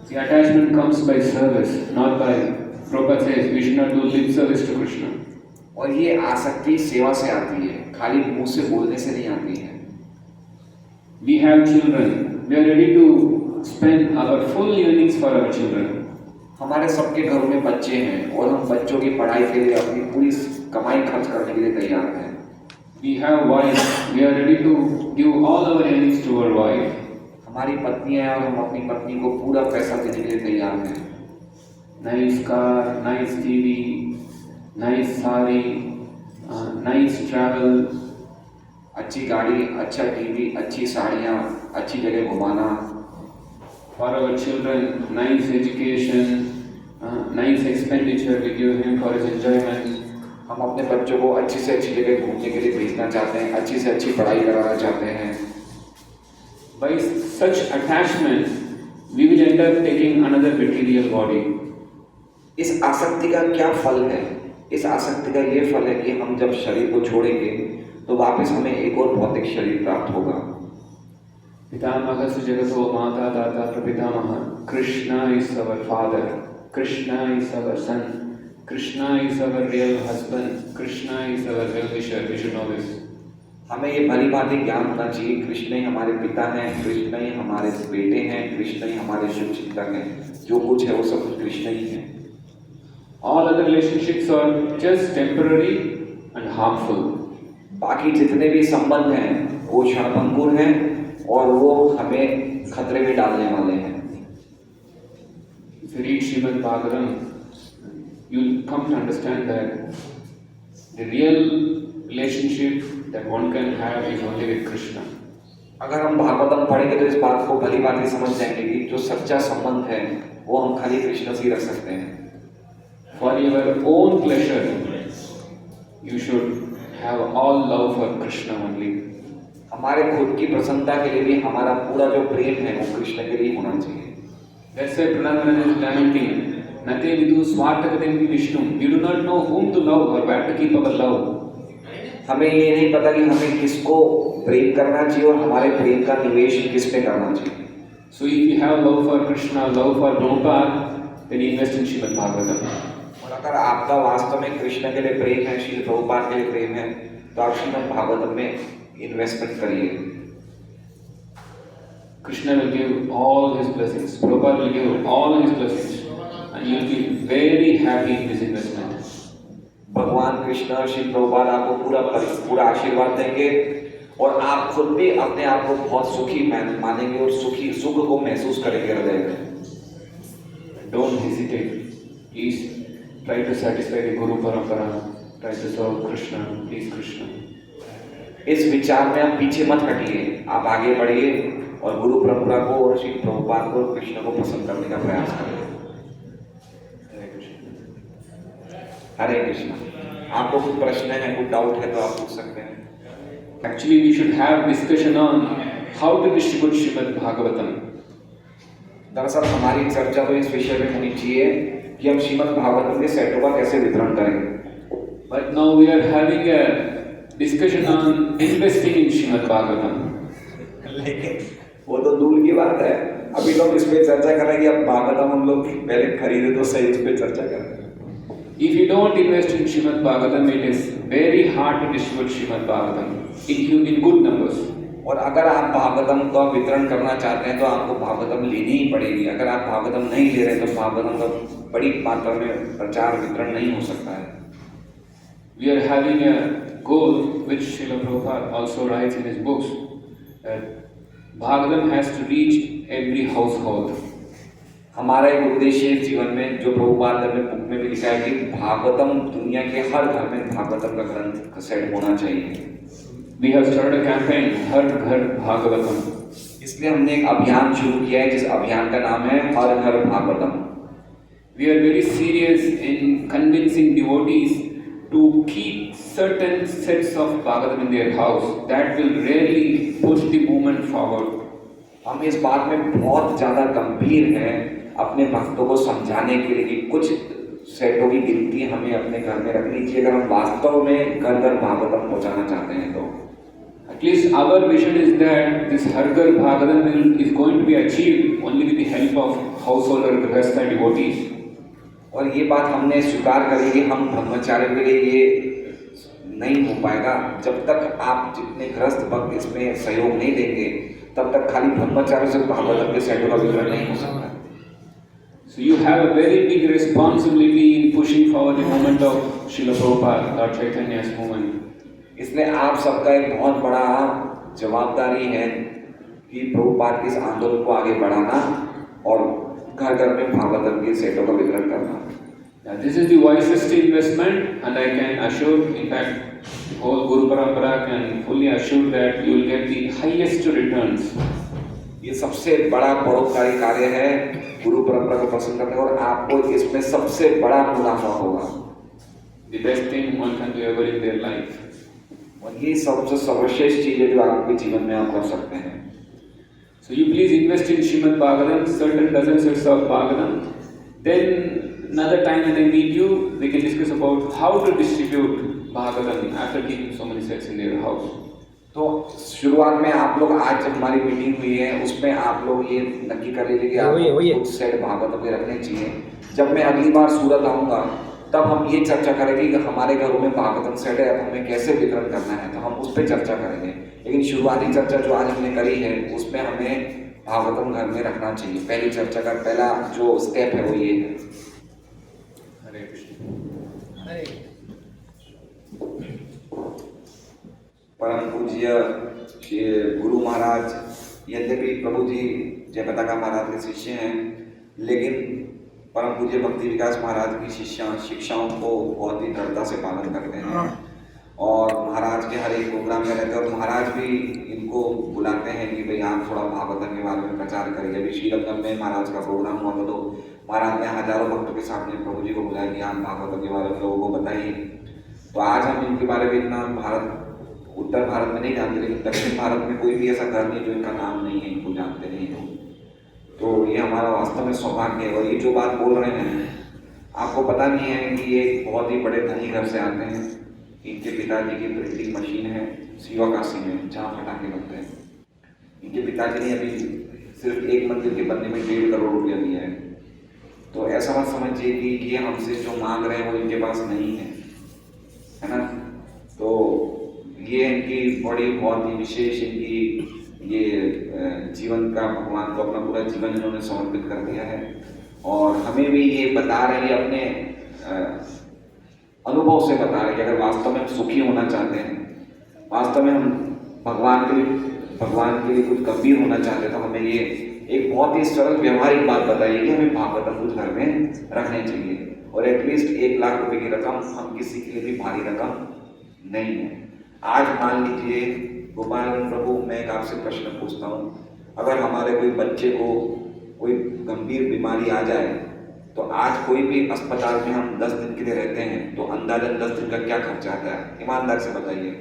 The attachment comes by service, not by. Prabhupada says we should not do lip service to Krishna. और ये आसक्ति सेवा से आती है, खाली मुंह से बोलने से नहीं आती है। We have children. We are ready to spend our full earnings for our children. हमारे सबके घरों में बच्चे हैं और हम बच्चों की पढ़ाई के लिए अपनी पूरी कमाई खर्च करने के लिए तैयार हैं। We have wives. We are ready to give all our earnings to our wife. हमारी पत्नी है और हम अपनी पत्नी को पूरा पैसा देने के लिए तैयार हैं। Nice car, nice TV, nice sari, nice travel. अच्छी गाड़ी, अच्छा टीवी, अच्छी साड़ियाँ, अच्छी जगह घुमाना। For our children, nice education, nice expenditure we give him for his enjoyment. हम अपने बच्चों को अच्छी से अच्छी जगह घूमने के लिए भेजना चाहते हैं, अच्छी से अच्छी पढ़ाई कराना चाहते हैं। By such attachment, we will end up taking another material body. इस आसक्ति का क्या फल है? इस आसक्ति का ये फल है कि हम जब शरीर को छोड़ेंगे तो वापस हमें एक और भौतिक शरीर प्राप्त होगा। पितामहस्य जगतो माता दाता प्रपितामह. Krishna is our father. Krishna is our son. Krishna is our real husband. Krishna is our well-wisher. We should know this. हमें ये भली भांति ज्ञान होना चाहिए, कृष्ण ही हमारे पिता हैं, कृष्ण ही हमारे बेटे हैं, कृष्ण ही हमारे शुभ चिंतक हैं। जो कुछ है वो सब कुछ कृष्ण ही है। All other relationships are just temporary and harmful. बाकी जितने भी संबंध हैं वो क्षणभंगुर हैं और वो हमें खतरे में डालने वाले हैं। If you read Srimad Bhagavatam, you'll come to understand that the real relationship that one can have is only with Krishna. अगर हम भागवतम पढ़ेंगे तो इस बात को भली भांति समझ जाएंगे कि जो सच्चा संबंध है वो हम खाली कृष्ण से ही रख सकते हैं। For your own pleasure, you should have all love for Krishna only. हमारे खुद की प्रसन्नता के लिए भी हमारा पूरा जो प्रेम है वो कृष्ण के लिए होना चाहिए। That's why Pranamana is lamenting, Nate vidu swarthakatem Vishnu. We do not know whom to love or where to keep our love. हमें ये नहीं पता कि हमें किसको प्रेम करना चाहिए और हमारे प्रेम का निवेश किस पे करना चाहिए। So if you have love for Krishna, love for Prabhupada, then invest in Srimad Bhagavatam. और अगर आपका वास्तव में कृष्ण के लिए प्रेम है, श्री प्रभुपाद के लिए प्रेम है, तो आप श्रीमद् भागवतम में इन्वेस्टमेंट करिए। Krishna will give all his blessings. Prabhupada will give all his blessings, and you will be very happy in this investment. भगवान कृष्ण श्री प्रभुपाद आपको पूरा आशीर्वाद देंगे और आप खुद भी अपने आप को बहुत सुखी मानेंगे और सुख को महसूस करेंगे हृदय में। Don't hesitate. Please try to satisfy the Guru Parampara. Try to serve Krishna. Please Krishna. इस विचार में आप पीछे मत हटिए, आप आगे बढ़िए और गुरु परंपरा को और श्री प्रभुपाद को कृष्ण को पसंद करने का प्रयास करें। हरे कृष्ण। आपको कोई प्रश्न है, कोई डाउट है तो आप पूछ सकते हैं। Actually, we should have discussion on how to distribute Srimad Bhagavatam. दरअसल हमारी चर्चा तो इस विषय में होनी चाहिए कि हम श्रीमद् भागवतम के सेटों का कैसे वितरण करें। But now we are having a discussion on investing in Srimad Bhagavatam. लेकिन वो तो दूर की बात है, अभी तो हम इस पे चर्चा कर रहे हैं कि अब भागवतम हम लोग पहले खरीदे तो सही, उस पे चर्चा करें। If you don't invest in Srimad Bhagavatam, it is very hard to distribute Srimad Bhagavatam in good numbers. और अगर आप भागवतम का वितरण करना चाहते हैं तो आपको भागवतम लेनी ही पड़ेगी। अगर आप भागवतम नहीं ले रहे तो भागवतम का बड़ी मात्रा में प्रचार वितरण नहीं हो सकता है। we are having a goal which Srila Prabhupada also writes in his books that Bhagavatam has to reach every household. हमारा एक उद्देश्य है जीवन में, जो प्रभुपाद ने अपने बुक में भी लिखा है कि भागवतम दुनिया के हर घर में भागवतम का ग्रंथ सेट होना चाहिए। We have started a campaign, हर घर भागवतम। इसलिए हमने एक अभियान शुरू किया है जिस अभियान का नाम है हर घर Bhagavatam. We are very serious in convincing devotees to keep certain sets of Bhagavatam in their house. That will really push the movement forward. हम इस बात में बहुत ज़्यादा गंभीर हैं अपने भक्तों को समझाने के लिए कि कुछ सेटों की गिनती हमें अपने घर में रखनी चाहिए अगर हम वास्तव में घर घर भागवतम पहुंचाना चाहते हैं तो। At least our vision is that this Har Ghar Bhagavatam is going to be achieved only with the help of householder, grihastha, devotees. और ये बात हमने स्वीकार करी कि हम ब्रह्मचार्य के लिए ये नहीं हो पाएगा जब तक आप जितने गृहस्थ भक्त इसमें सहयोग नहीं देंगे, तब तक खाली ब्रह्मचार्य से भागवतम के सेटों का वितरण नहीं हो सकता। So you have a very big responsibility in pushing forward the movement of Srila Prabhupada, Lord Chaitanya's movement. इसलिए आप सबका एक बहुत बड़ा जवाबदारी है कि प्रभुपाद के इस आंदोलन को आगे बढ़ाना और घर घर में भागवतम के सेटों का वितरण करना। Now, this is the wisest investment, and I can assure, in fact, the whole Guru Parampara can fully assure that you will get the highest returns. ये सबसे बड़ा परोपकारी कार्य है गुरु परंपरा को पसंद करने और आपको इसमें सबसे बड़ा मुनाफा होगा। The best thing one can do ever in their life. और ये सबसे सर्वश्रेष्ठ चीज है जो आपके जीवन में आप कर सकते हैं। So you please invest in Srimad Bhagavatam, certain dozen sets of Bhagavatam. Then another time when I meet you, we can discuss about how to distribute Bhagavatam after keeping so many sets in their house. तो शुरुआत में आप लोग आज जब हमारी meeting हुई है उसमें आप लोग ये नक्की कर लीजिए कि आपको कुछ सेट भागवतम के रखने चाहिए। जब मैं अगली बार सूरत आऊँगा तब हम ये चर्चा करेंगे कि हमारे घरों में भागवतम सेट है, अब हमें कैसे वितरण करना है, तो हम उस पर चर्चा करेंगे। लेकिन शुरुआती चर्चा जो आज हमने करी है उसमें हमें भागवतम घर में रखना चाहिए। पहली चर्चा का पहला जो स्टेप है वो ये है। हरे कृष्ण। हरे परम पूज्य श्री गुरु महाराज, यद्यपि प्रभु जी जय पताका महाराज के शिष्य हैं, लेकिन परम पूज्य भक्ति विकास महाराज की शिक्षाओं को बहुत ही दृढ़ता से पालन करते हैं और महाराज के हर एक प्रोग्राम में रहते हैं और महाराज भी इनको बुलाते हैं कि भाई आप थोड़ा भागवतम के बारे में प्रचार करिए। अभी श्रीरंगम में महाराज का प्रोग्राम हुआ था तो महाराज ने हजारों भक्तों के सामने प्रभु जी को बुलाया कि आप भागवतम के बारे में लोगों को बताइए। तो आज हम इनके बारे में इतना उत्तर भारत में नहीं जानते, लेकिन दक्षिण भारत में कोई भी ऐसा घर नहीं जो इनका नाम नहीं है, इनको जानते नहीं हो। तो ये हमारा वास्तव में सौभाग्य है। और ये जो बात बोल रहे हैं आपको पता नहीं है कि ये बहुत ही बड़े धनी घर से आते हैं। इनके पिताजी की प्रिंटिंग मशीन है शिवाकाशी में जहाँ पटाखे बनते हैं। इनके पिताजी ने अभी सिर्फ एक मंदिर के बनने में 1.5 करोड़ रुपया दिया है। तो ऐसा मत समझिए कि ये हमसे जो मांग रहे हैं वो इनके पास नहीं है ना। तो ये इनकी बड़ी बहुत ही विशेष इनकी ये जीवन का भगवान को अपना पूरा जीवन इन्होंने समर्पित कर दिया है और हमें भी ये बता रहे हैं अपने अनुभव से बता रहे हैं कि अगर वास्तव में हम सुखी होना चाहते हैं, वास्तव में हम भगवान के लिए कुछ गंभीर होना चाहते हैं, तो हमें ये एक बहुत ही सरल व्यवहारिक बात बताइए कि हमें भागवतम कुछ घर में रखने चाहिए और एटलीस्ट 1 लाख रुपए की रकम हम किसी के लिए भी भारी रकम नहीं है। आज मान लीजिए गोपाल प्रभु, मैं एक आपसे प्रश्न पूछता हूँ, अगर हमारे कोई बच्चे को कोई गंभीर बीमारी आ जाए तो आज कोई भी अस्पताल में हम 10 दिन के लिए रहते हैं तो अंदाजन 10 दिन का क्या खर्चा आता है? ईमानदार से बताइए।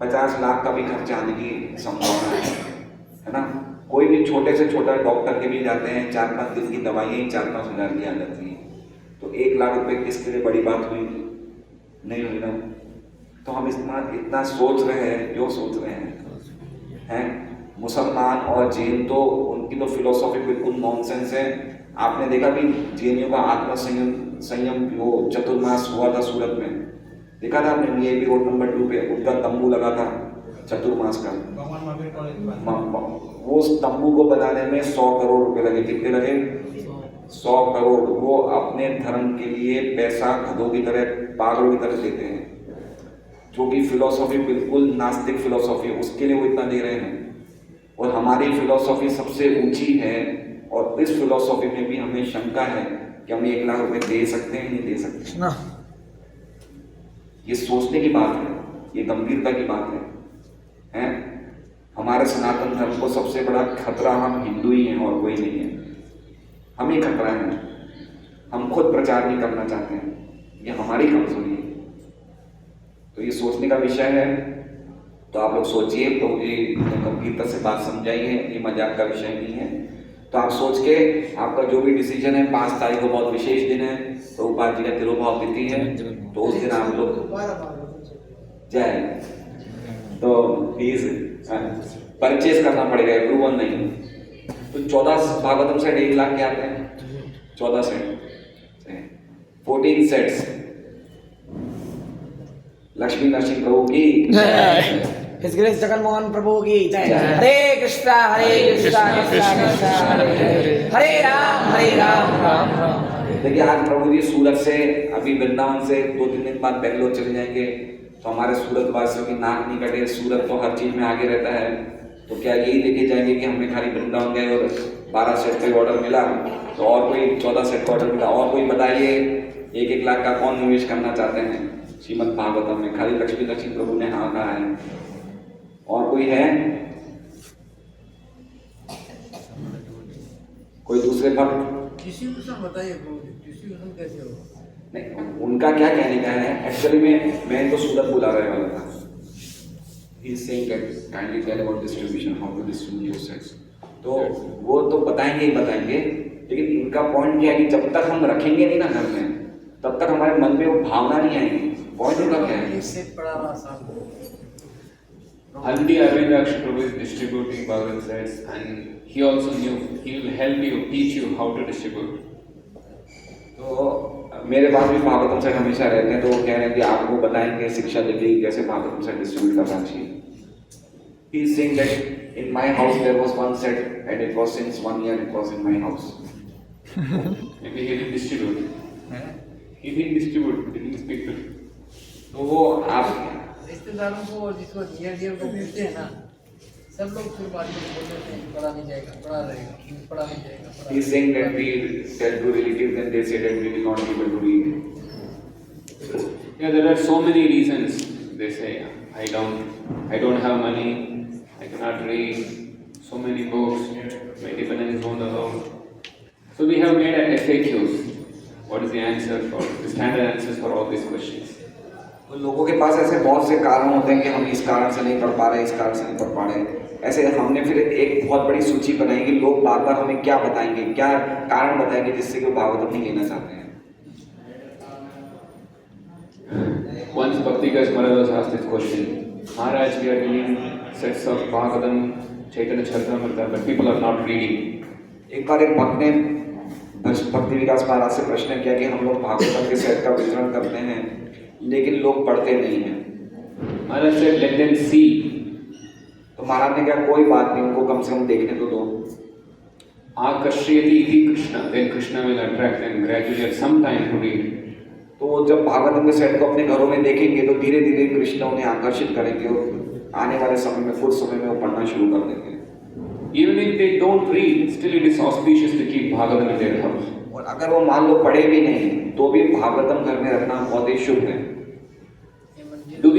50 लाख का भी खर्चा आने की संभावना है ना। कोई भी छोटे से छोटा डॉक्टर के भी जाते हैं 4-5 दिन की दवाइयाँ ही 4-5 हज़ार की आ जाती हैं। तो 1 लाख रुपए किसके लिए बड़ी बात हुई? नहीं हुई ना। तो हम इतना सोच रहे हैं जो सोच रहे हैं मुसलमान और जैन तो उनकी तो फिलोसॉफी बिल्कुल नॉनसेंस है। आपने देखा भी जैनियों का आत्म संयम वो चतुर्मास हुआ था सूरत में, देखा था आपने? वीआईपी रोड नंबर 2 पे उनका तंबू लगा था चतुर्मास का। वो उस तंबू को बनाने में 100 करोड़ रुपए लगे। कितने लगे? 100 करोड़ वो अपने धर्म के लिए पैसा गधों की तरह, पागलों की तरह देते हैं, जो कि फिलॉसफी बिल्कुल नास्तिक फिलॉसफी है, उसके लिए वो इतना दे रहे हैं। और हमारी फिलॉसफी सबसे ऊंची है, और इस फिलॉसफी में भी हमें शंका है कि हम 1 लाख रुपए दे सकते हैं नहीं दे सकते। ये सोचने की बात है, ये गंभीरता की बात है? हमारे सनातन धर्म को सबसे बड़ा खतरा हम हिंदू ही हैं और कोई नहीं है। हम ही खतरा है, हम खुद प्रचार नहीं करना चाहते हैं, ये हमारी कमजोरी है। तो ये सोचने का विषय है, तो आप लोग सोचिए, तो ये गंभीरता से बात समझाइए, ये मजाक का विषय नहीं है। तो आप सोच के आपका जो भी डिसीजन है, 5 तारीख को बहुत विशेष दिन है, तो उपाध्याय जी का तिरुभाव तिथि है, तो उस दिन आप लोग जाए, तो प्लीज परचेज करना पड़ेगा, एप्रूवल नहीं। तो 14 भागवतम सेट 1 लाख के आते हैं, 14 सेट, 14 सेट्स। लक्ष्मी नरसिंह प्रभु की His Grace जगनमोहन प्रभु की जय। हरे कृष्णा कृष्णा कृष्णा हरे हरे, हरे राम राम राम। देखिए, आज प्रभु जी सूरत से, अभी वृंदावन से 2-3 दिन बाद बेंगलोर चले जाएंगे, तो हमारे सूरत वासियों की नाक नहीं कटे। सूरत तो हर चीज में आगे रहता है, तो क्या यही लेके जाएंगे कि हमने खाली वृंदावन गए और 12 सेट का ऑर्डर मिला, तो और कोई 14 सेट का ऑर्डर मिला? और कोई बताइए, 1-1 लाख का कौन निवेश करना चाहते हैं श्रीमद् भागवतम में? खाली लक्ष्मी नरसिंह प्रभु ने हाँ कहा है, और कोई है? कोई दूसरे भक्त? डिस्ट्रीब्यूशन बताइए, डिस्ट्रीब्यूशन कैसे हो? नहीं, उनका क्या कहने का है, एक्चुअली में मैं तो सूरत बुला रहे वाला था। He is saying that kindly tell about distribution, how to distribute your sets. तो वो तो बताएंगे ही बताएंगे, लेकिन इनका पॉइंट क्या है कि जब तक हम रखेंगे नहीं ना घर में, तब तक हमारे मन में वो भावना नहीं आएगी। पॉइंट उनका क्या है? सेट पड़ा हुआ सामने। Haldi Arvindaksh Prabhu is distributing Bhagavad sets, and he also knew he will help you, teach you how to distribute. तो मेरे पास भी भागवतम सेट हमेशा रहते हैं, तो वो कह रहे हैं कि आपको बताएंगे, शिक्षा देंगे कैसे भागवतम सेट डिस्ट्रीब्यूट करना चाहिए। He is saying that in my house there was one set and it was since 1 year it was in my house. Maybe he didn't distribute. He didn't distribute, didn't speak to. तो वो आप रिश्तेदारों को, जिसको near dear को मिलते हैं ना, सब लोग फिर बाद में बोलते हैं पढ़ा नहीं जाएगा, पढ़ा रहेगा, पढ़ा नहीं जाएगा। he is saying that we tell to relatives and they say that we will not be able to read. Yeah, there are so many reasons. They say, I don't have money, I cannot read, so many books, my dependence on the Lord. So we have made a FAQs. What is the answer for, the standard answers for all these questions? तो लोगों के पास ऐसे बहुत से कारण होते हैं कि हम इस कारण से नहीं पढ़ पा रहे, इस कारण से नहीं पढ़ पा रहे। ऐसे हमने फिर एक बहुत बड़ी सूची बनाई कि लोग बार बार हमें क्या बताएंगे, क्या कारण बताएंगे जिससे कि वो भागवतम नहीं लेना चाहते हैं। Once Bhakti Maharaj was asked this question, Maharaj, we are doing sets of Bhagavatam, Chaitanya Charitamrita, but people are not reading. एक बार एक भक्त ने भक्ति विकास महाराज से प्रश्न किया कि हम लोग भागवतम के सेट का वितरण करते हैं, लेकिन लोग पढ़ते नहीं हैं। Maharaj said, let them see. तो महाराज ने कहा कोई बात नहीं, उनको कम से कम देखने तो दो। Akashriyati iti Krishna, then Krishna will attract them gradually at some time to read. तो जब भागवतम के सेट को अपने घरों में देखेंगे तो धीरे धीरे कृष्ण उन्हें आकर्षित करेंगे और आने वाले समय में कुछ समय में वो पढ़ना शुरू कर देंगे। Even if they don't read, still it is auspicious to keep Bhagavatam in their house. और अगर वो मान लो पढ़े भी नहीं तो भी भागवतम घर में रखना बहुत ही शुभ है। Do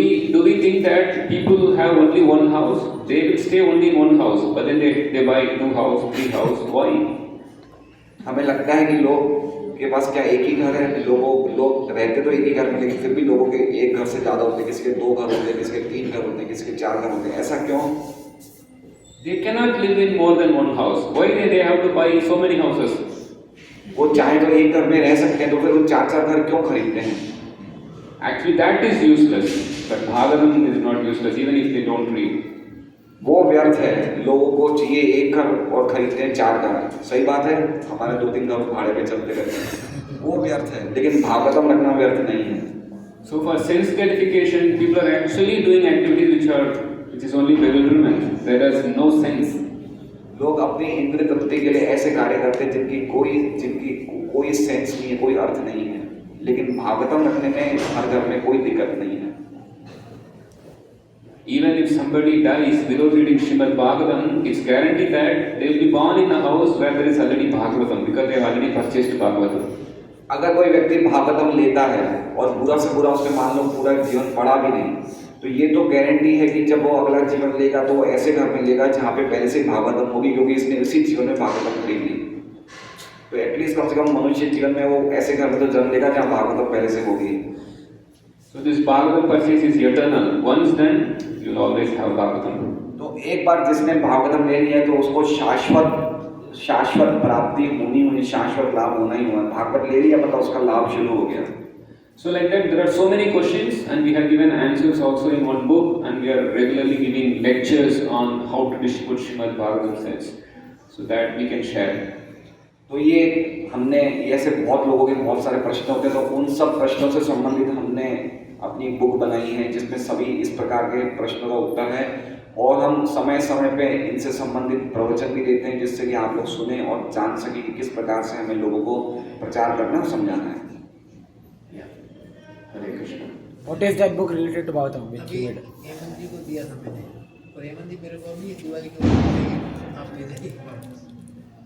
we think that people have only one house? They will stay only in one house, but then they buy 2 houses, 3 houses. Why? हमें लगता है कि लोग के पास क्या एक ही घर है, लोग रहते तो एक ही घर में, लेकिन फिर भी लोगों के एक घर से ज्यादा होते हैं, किसी के 2 घर होते हैं, किसी के 3 घर होते हैं, किसी के 4 घर होते हैं। ऐसा क्यों? They cannot live in more than one house. Why they have to buy so many houses? वो चाहे तो एक घर में रह सकते हैं, तो फिर वो 4-4 घर क्यों खरीदते हैं? Actually, that is useless. But Bhagavatam is not useless, even if they don't read. वो व्यर्थ है। लोगों को चाहिए एक घर और खरीदते हैं 4 घर। सही बात है, हमारे 2-3 घर भाड़े पे चलते रहते हैं, वो व्यर्थ है। लेकिन भागवतम रखना व्यर्थ नहीं है। So for sense gratification, people are actually doing activities which is only bewilderment. There is no sense. लोग अपनी इंद्र तृप्ति के लिए ऐसे कार्य करते हैं जिनकी कोई सेंस नहीं है, कोई अर्थ नहीं है, लेकिन भागवतम रखने में हर घर में कोई दिक्कत नहीं है। Even if somebody dies without reading Srimad Bhagavatam, it's guaranteed that they will be born in a house where there is already Bhagavatam because they have already purchased Bhagavatam. अगर कोई व्यक्ति भागवतम लेता है और बुरा से बुरा उसने मान लो पूरा जीवन पढ़ा भी नहीं, तो ये तो गारंटी है कि जब वो अगला जीवन लेगा तो वो ऐसे घर में लेगा जहाँ पे पहले से भागवतम होगी, क्योंकि इसने उसी जीवन में भागवतम खरीद ली। तो एटलीस्ट कम से कम मनुष्य जीवन में वो ऐसे घर में तो जन्म लेगा जहाँ भागवतम पहले से होगी। So this Bhagavatam purchase is eternal. Once done, you will always have Bhagavatam. तो एक बार जिसने भागवतम ले लिया है तो उसको शाश्वत प्राप्ति होनी, शाश्वत लाभ होना ही होना। भागवत ले लिया मतलब उसका लाभ शुरू हो गया। So like that, there are so many questions, and we have given answers also in one book, and we are regularly giving lectures on how to distribute Srimad Bhagavatam sets, so that we can share. तो ये हमने ऐसे बहुत लोगों के बहुत सारे प्रश्न होते हैं, तो उन सब प्रश्नों से संबंधित हमने अपनी बुक बनाई है जिसमें सभी इस प्रकार के प्रश्नों का उत्तर है, और हम समय समय पे इनसे संबंधित प्रवचन भी देते हैं जिससे कि आप लोग सुने और जान सके कि किस प्रकार से हमें लोगों को प्रचार करना और समझाना है। Hare Krishna. What is that book related to Bhagavatam which अभी you made? हेमंत जी को दिया था मैंने, और हेमंत जी मेरे को अभी दिवाली के बाद आप ले जाइए वापस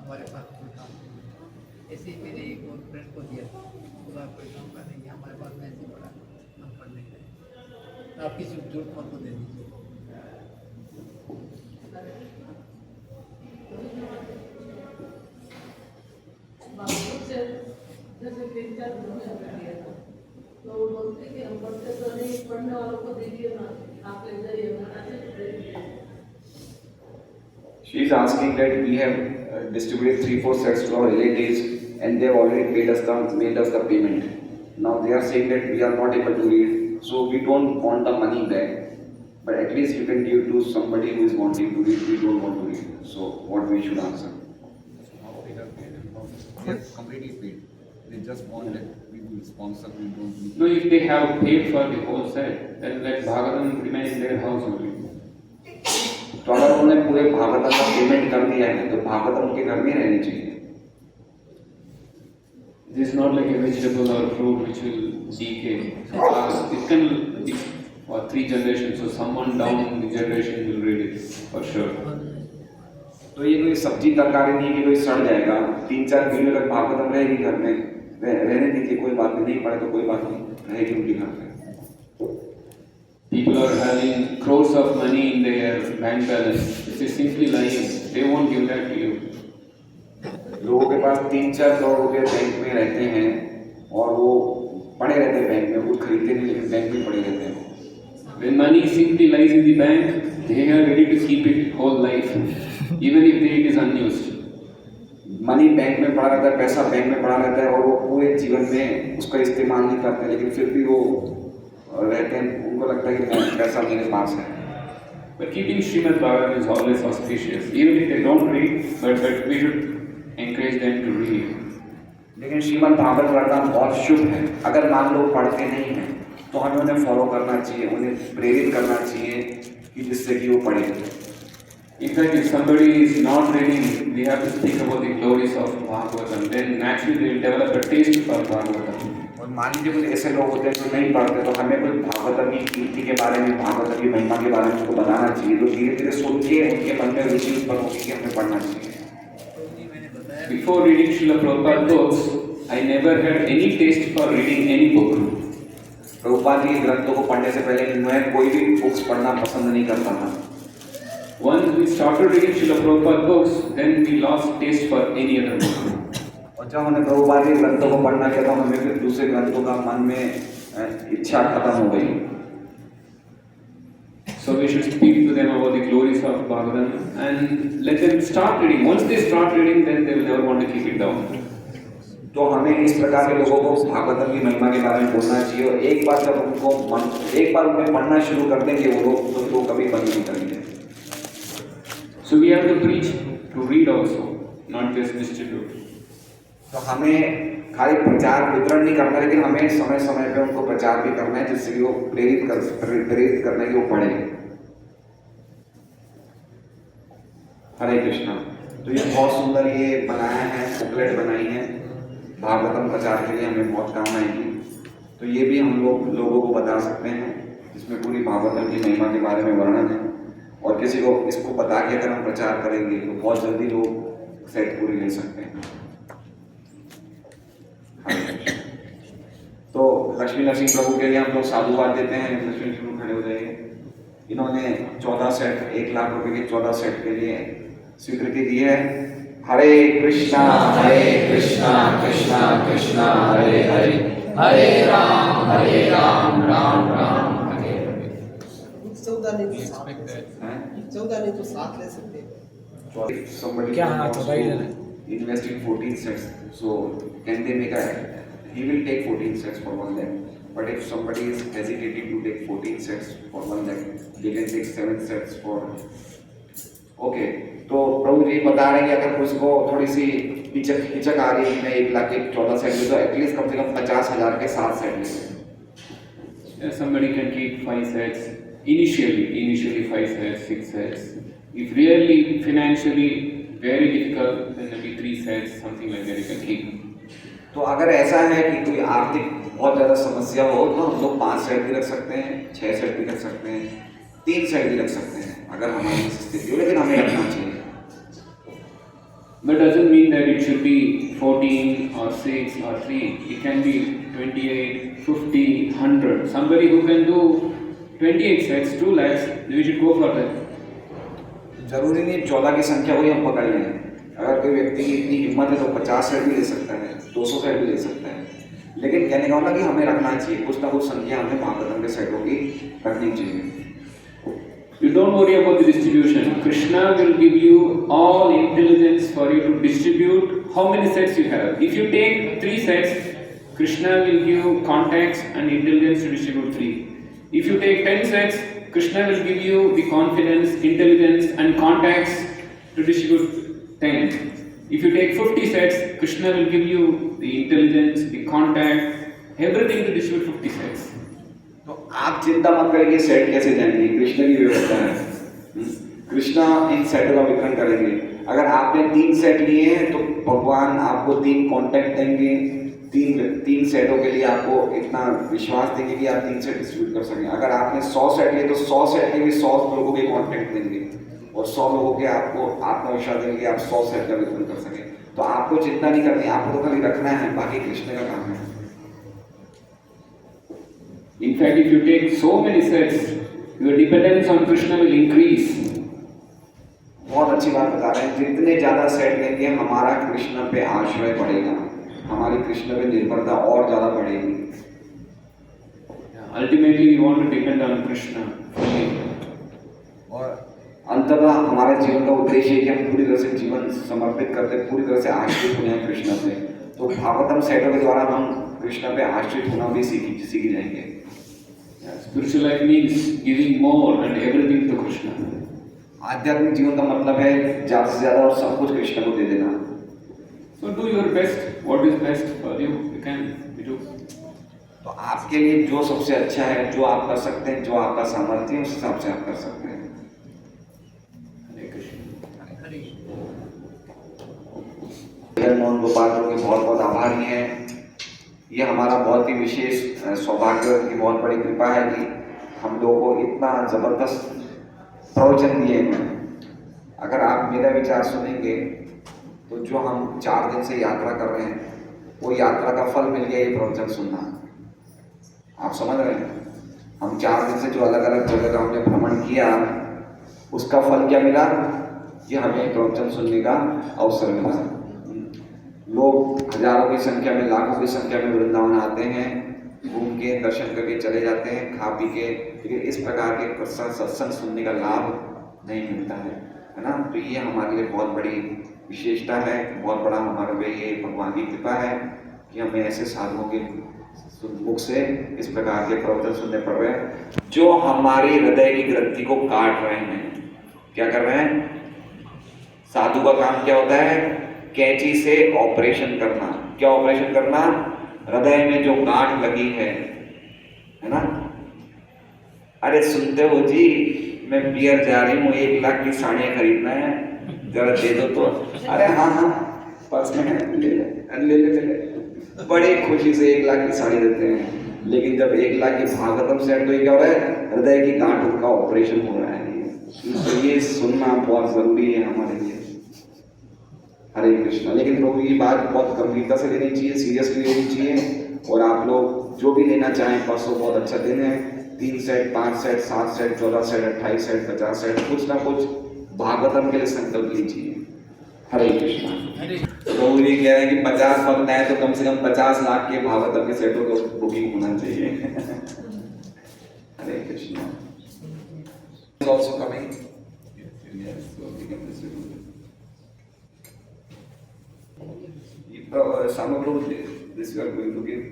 हमारे पास कोई काम नहीं। ऐसे ही मैंने एक और फ्रेंड को दिया था, बोला कोई काम का नहीं है हमारे पास में, ऐसे पड़ा हम पढ़ नहीं रहे, आपकी जरूरत मत को दे दीजिए। जैसे 3-4 महीने दिया था, तो वो बोलते कि हम पढ़ते तो नहीं, पढ़ने वालों को दीजिए ना, आप ले जाइए ना। She is asking that we have distributed 3-4 sets to our relatives and they have already made us the payment. Now they are saying that we are not able to read, so we don't want the money back, but at least you can give to somebody who is wanting to read. We don't want to read. So what we should answer? How they have paid and how they are completely paid. They just want that we will sponsor, we don't need. No, if they have paid for the whole set, then let Bhagavatam remain in their house only. तो अगर उन्होंने पूरे भागवतम का payment कर दिया है तो भागवतम उनके घर में रहनी चाहिए। This is not like a vegetable or fruit which will decay. It can be for 3 generations, so someone down the generation will read it for sure. तो ये कोई सब्जी तरकारी नहीं कि कोई सड़ जाएगा, 3-4 पीढ़ियों तक भागवतम रहेगी घर में, रहने दीजिए, कोई बात नहीं पड़े तो कोई बात नहीं, रहेगी उनके घर में। People are having crores of money in their bank balance. This is simply lying. They won't give that to you. लोगों के पास 3-4 करोड़ रुपए बैंक में रहते हैं और वो पड़े रहते हैं बैंक में, कुछ खरीदते नहीं लेकिन बैंक में पड़े रहते हैं। When money simply lies in the bank, they are ready to keep it whole life, even if it is unused. Money bank में पड़ा रहता है, पैसा बैंक में पड़ा रहता है और वो पूरे जीवन में उसका इस्तेमाल नहीं करते, लेकिन फिर भी वो रहते हैं, उनको लगता है कि पैसा मेरे पास है। But keeping Srimad Bhagavatam is always auspicious, even if they don't read, but we should encourage them to read. लेकिन श्रीमद् भागवत पढ़ना बहुत शुभ है। अगर मान लो पढ़ते नहीं हैं तो हमें उन्हें फॉलो करना चाहिए, उन्हें प्रेरित करना चाहिए कि जिससे कि वो पढ़े। In fact, if somebody is not reading, we have to speak about the glories of Bhagavatam. Then naturally they will develop a taste for Bhagavatam. और मान लीजिए कुछ ऐसे लोग होते हैं जो नहीं पढ़ते, तो हमें कुछ भागवतम की कीर्ति के बारे में, भागवतम की महिमा के बारे में उनको बताना चाहिए, तो धीरे धीरे सुन के उनके मन में रुचि उत्पन्न होगी कि हमें पढ़ना चाहिए। Before reading Srila Prabhupada books, I never had any taste for reading any book. Prabhupada ji के ग्रंथों को पढ़ने से पहले मैं कोई भी बुक्स पढ़ना पसंद नहीं करता था। Once we started reading Srila Prabhupada books, then we lost taste for any other book. और जब हमने प्रभुपाद के ग्रंथों को पढ़ना किया तो हमें फिर दूसरे ग्रंथों का मन में इच्छा खत्म हो गई। So we should speak to them about the glories of Bhagavatam and let them start reading. Once they start reading, then they will never want to keep it down. तो हमें इस प्रकार के लोगों को भागवतम की महिमा के बारे में बोलना चाहिए, और एक बार जब एक बार उन्हें पढ़ना शुरू कर देंगे वो लोग, तो वो कभी बंद नहीं करेंगे। So we have to preach, to read also, not just distribute. तो हमें खाली प्रचार वितरण नहीं करना, लेकिन हमें समय समय पे उनको प्रचार भी करना है जिससे कि वो प्रेरित करना है कि वो पढ़े। हरे कृष्णा। तो ये बहुत सुंदर ये बनाया है, बुकलेट बनाई है, भागवतम प्रचार के लिए हमें बहुत काम आएगी। तो ये भी हम लोगों को बता सकते हैं, इसमें पूरी भागवतम की महिमा के बारे में वर्णन है। और किसी को इसको बता के अगर हम प्रचार करेंगे तो बहुत जल्दी लोग सेट पूरी ले सकते हैं। तो लक्ष्मी नरसिंह प्रभु के लिए हम लोग साधुवाद देते हैं। लक्ष्मी प्रभु खड़े हो जाइए। इन्होंने 14 सेट, 1 लाख रुपए के 14 सेट के लिए स्वीकृति दी है। हरे कृष्णा कृष्णा कृष्णा हरे हरे, हरे राम राम राम हरे हरे। 14 नहीं तो 7 ले सकते हैं। Somebody क्या wants 14 ही to लेना है? invest in 14 sets, so can they make a? He will take 14 sets for 1 lakh. But if somebody is hesitating to take 14 sets for 1 lakh, they can take 7 sets for. Okay, तो प्रभु जी बता रहे हैं कि अगर उसको थोड़ी सी हिचक आ रही है कि मैं 1 लाख के 14 सेट ले, तो एटलीस्ट कम से कम 50,000 के 7 सेट ले। Somebody can keep 5 sets initially 5 sets, 6 sets. If really financially very difficult, then maybe 3 sets, something like that you can keep. तो अगर ऐसा है कि कोई आर्थिक बहुत ज़्यादा समस्या हो तो हम लोग 5 सेट भी रख सकते हैं, 6 सेट भी रख सकते हैं, 3 सेट भी रख सकते हैं अगर हमारी स्थिति हो, लेकिन हमें रखना चाहिए। But doesn't mean that it should be 14 or 6 or 3. It can be 28, 50, 100. Somebody who can do 28 sets, 2 lakhs, we should go for that. जरूरी नहीं 14 की संख्या को ही हम पकड़ लें। अगर कोई व्यक्ति की इतनी हिम्मत है तो 50 सेट भी ले सकता है, 200 सेट भी ले सकता है, लेकिन कहने का मतलब कि हमें रखना चाहिए, कुछ ना कुछ संख्या हमें भागवतम के सेटों की रखनी चाहिए। You don't worry about the distribution. Krishna will give you all intelligence for you to distribute how many sets you have. If you take 3 sets, Krishna will give you contacts and intelligence to distribute 3. If you take 10 sets, Krishna will give you the confidence, intelligence and contacts to distribute 10. If you take 50 sets, Krishna will give you the intelligence, the contact, everything to distribute 50 sets. तो आप चिंता मत करेंगे set कैसे जाएंगे, कृष्ण की व्यवस्था है। कृष्णा इन सेटों का वितरण करेंगे। अगर आपने 3 सेट लिए हैं तो भगवान आपको 3 कॉन्टैक्ट देंगे, 3 सेटों के लिए आपको इतना विश्वास देंगे कि आप 3 सेट डिस्ट्रीब्यूट कर सकें। अगर आपने 100 सेट लिए तो 100 सेट के भी 100 लोगों के कॉन्टैक्ट देंगे और 100 लोगों के आपको आत्मविश्वास देंगे कि आप 100 सेट का वितरण कर सकें। तो आपको चिंता नहीं करनी, आपको तो खाली रखना है, बाकी कृष्ण का काम है। In fact, if you take so many sets, your dependence on Krishna will increase. बहुत अच्छी बात बता रहे हैं, जितने ज्यादा सेट लेंगे हमारा कृष्ण पे आश्रय बढ़ेगा, हमारी कृष्ण पे निर्भरता और ज्यादा बढ़ेगी। Ultimately, we want to depend on Krishna fully. और अंततः हमारे जीवन का उद्देश्य है कि हम पूरी तरह से जीवन समर्पित करते, पूरी तरह से आश्रित होने हैं कृष्ण पे। तो भागवतम सेटों के द्वारा हम कृष्ण पे आश्रित होना भी सीख जाएंगे। Spiritual life means giving more and everything to Krishna. आध्यात्मिक जीवन का मतलब है ज्यादा से ज्यादा और सब कुछ कृष्ण को दे देना। So do your best. What is best for you, you can do. तो आपके लिए जो सबसे अच्छा है, जो आप कर सकते हैं, जो आपका सामर्थ्य है, उस हिसाब से आप कर सकते हैं। Hare Krishna. हरे मोहन गोपाल जी के बहुत बहुत आभारी हैं। ये हमारा बहुत ही विशेष सौभाग्य की बहुत बड़ी कृपा है कि हम लोगों को इतना जबरदस्त प्रवचन दिए हैं। अगर आप मेरा विचार सुनेंगे तो जो हम 4 दिन से यात्रा कर रहे हैं वो यात्रा का फल मिल गया ये प्रवचन सुनना। आप समझ रहे हैं, हम 4 दिन से जो अलग अलग जगह का हमने भ्रमण किया उसका फल क्या मिला, ये हमें प्रवचन सुनने का अवसर मिला। लोग हजारों की संख्या में, लाखों की संख्या में वृंदावन आते हैं, घूम के दर्शन करके चले जाते हैं, खा पी के, लेकिन इस प्रकार के सत्संग सुनने का लाभ नहीं मिलता है ना। तो ये हमारे लिए बहुत बड़ी विशेषता है, बहुत बड़ा हमारे पे ये भगवान की कृपा है कि हमें ऐसे साधुओं के मुख से इस प्रकार के प्रवचन सुनने पड़ रहे हैं जो हमारी हृदय की ग्रंथि को काट रहे हैं। क्या कर रहे हैं? साधु का काम क्या होता है? कैंची से ऑपरेशन करना। क्या ऑपरेशन करना? हृदय में जो गांठ लगी है ना। अरे सुनते हो जी, मैं बियर जा रही हूँ, 1 लाख की साड़ियाँ खरीदना है, जरा दे दो तो, अरे हाँ हाँ पर्स में है, ले ले ले ले ले ले। बड़ी खुशी से 1 लाख की साड़ी देते हैं, लेकिन जब 1 लाख की भागवतम सेट तो ये क्या हो रहा है, हृदय की गांठ का ऑपरेशन हो रहा है। तो ये सुनना बहुत जरूरी है हमारे लिए। हरे कृष्णा। लेकिन प्रभु की बात बहुत गंभीरता से लेनी चाहिए, सीरियसली लेनी चाहिए। और आप लोग जो भी लेना चाहें, परसों बहुत अच्छा दिन है, 3 set, 5 set, 7 set, 14 set, 28 set, 50 set, कुछ ना कुछ भागवतम के लिए संकल्प लीजिए। हरे कृष्णा। प्रभु ये कह रहे हैं कि 50 भक्त हैं तो कम से कम 50 लाख के भागवतम के सेटों को बुकिंग होना चाहिए। हरे Krishna. Also coming. Yes, so we can distribute it. This we are going to give.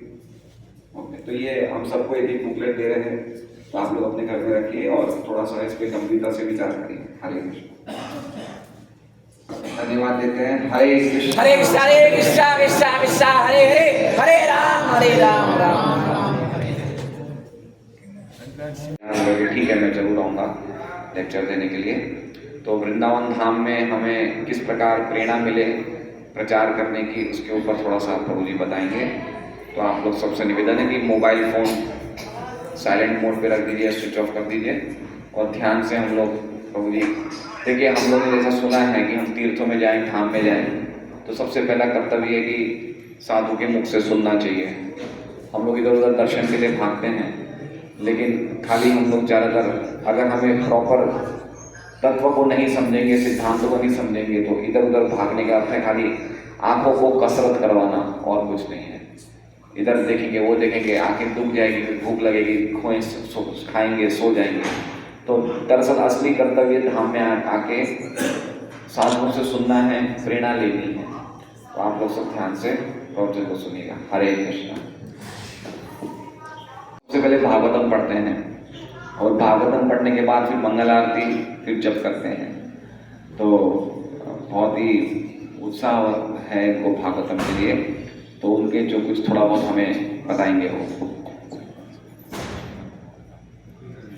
Okay, तो ये हम सबको एक बुकलेट दे रहे हैं, तो आप लोग अपने घर में रखिए और थोड़ा सा इस पे गंभीरता से विचार करिए। हरे कृष्ण। धन्यवाद देते हैं। हरे कृष्ण हरे कृष्ण हरे कृष्ण कृष्ण कृष्ण हरे हरे, हरे राम राम राम। ठीक है, मैं जरूर आऊँगा लेक्चर देने के लिए। तो वृंदावन धाम में हमें किस प्रकार प्रेरणा मिले प्रचार करने की, उसके ऊपर थोड़ा सा प्रभु जी बताएंगे। तो आप लोग सबसे निवेदन है कि मोबाइल फ़ोन साइलेंट मोड पे रख दीजिए, स्विच ऑफ कर दीजिए और ध्यान से हम लोग प्रभु जी देखिए। हम लोगों ने जैसा सुना है कि हम तीर्थों में जाएं, धाम में जाएं, तो सबसे पहला कर्तव्य है कि साधु के मुख से सुनना चाहिए। हम लोग इधर उधर दर्शन के लिए भागते हैं, लेकिन खाली हम लोग ज़्यादातर अगर हमें प्रॉपर तत्व को नहीं समझेंगे, सिद्धांतों को नहीं समझेंगे, तो इधर उधर भागने का अर्थ है खाली आंखों को कसरत करवाना और कुछ नहीं है। इधर देखेंगे, वो देखेंगे, आंखें दुख जाएगी, भूख लगेगी, खाएंगे, सो जाएंगे। तो दरअसल असली कर्तव्य धाम में आके साधुओं से सुनना है, प्रेरणा लेनी है। तो आप लोग सब ध्यान से प्रभु को सुनिएगा। हरे कृष्णा। सबसे पहले भागवतम पढ़ते हैं और भागवतम पढ़ने के बाद फिर मंगल आरती, फिर जप करते हैं। तो बहुत ही उत्साह है इनको भागवतम के लिए, तो उनके जो कुछ थोड़ा बहुत हमें बताएंगे वो।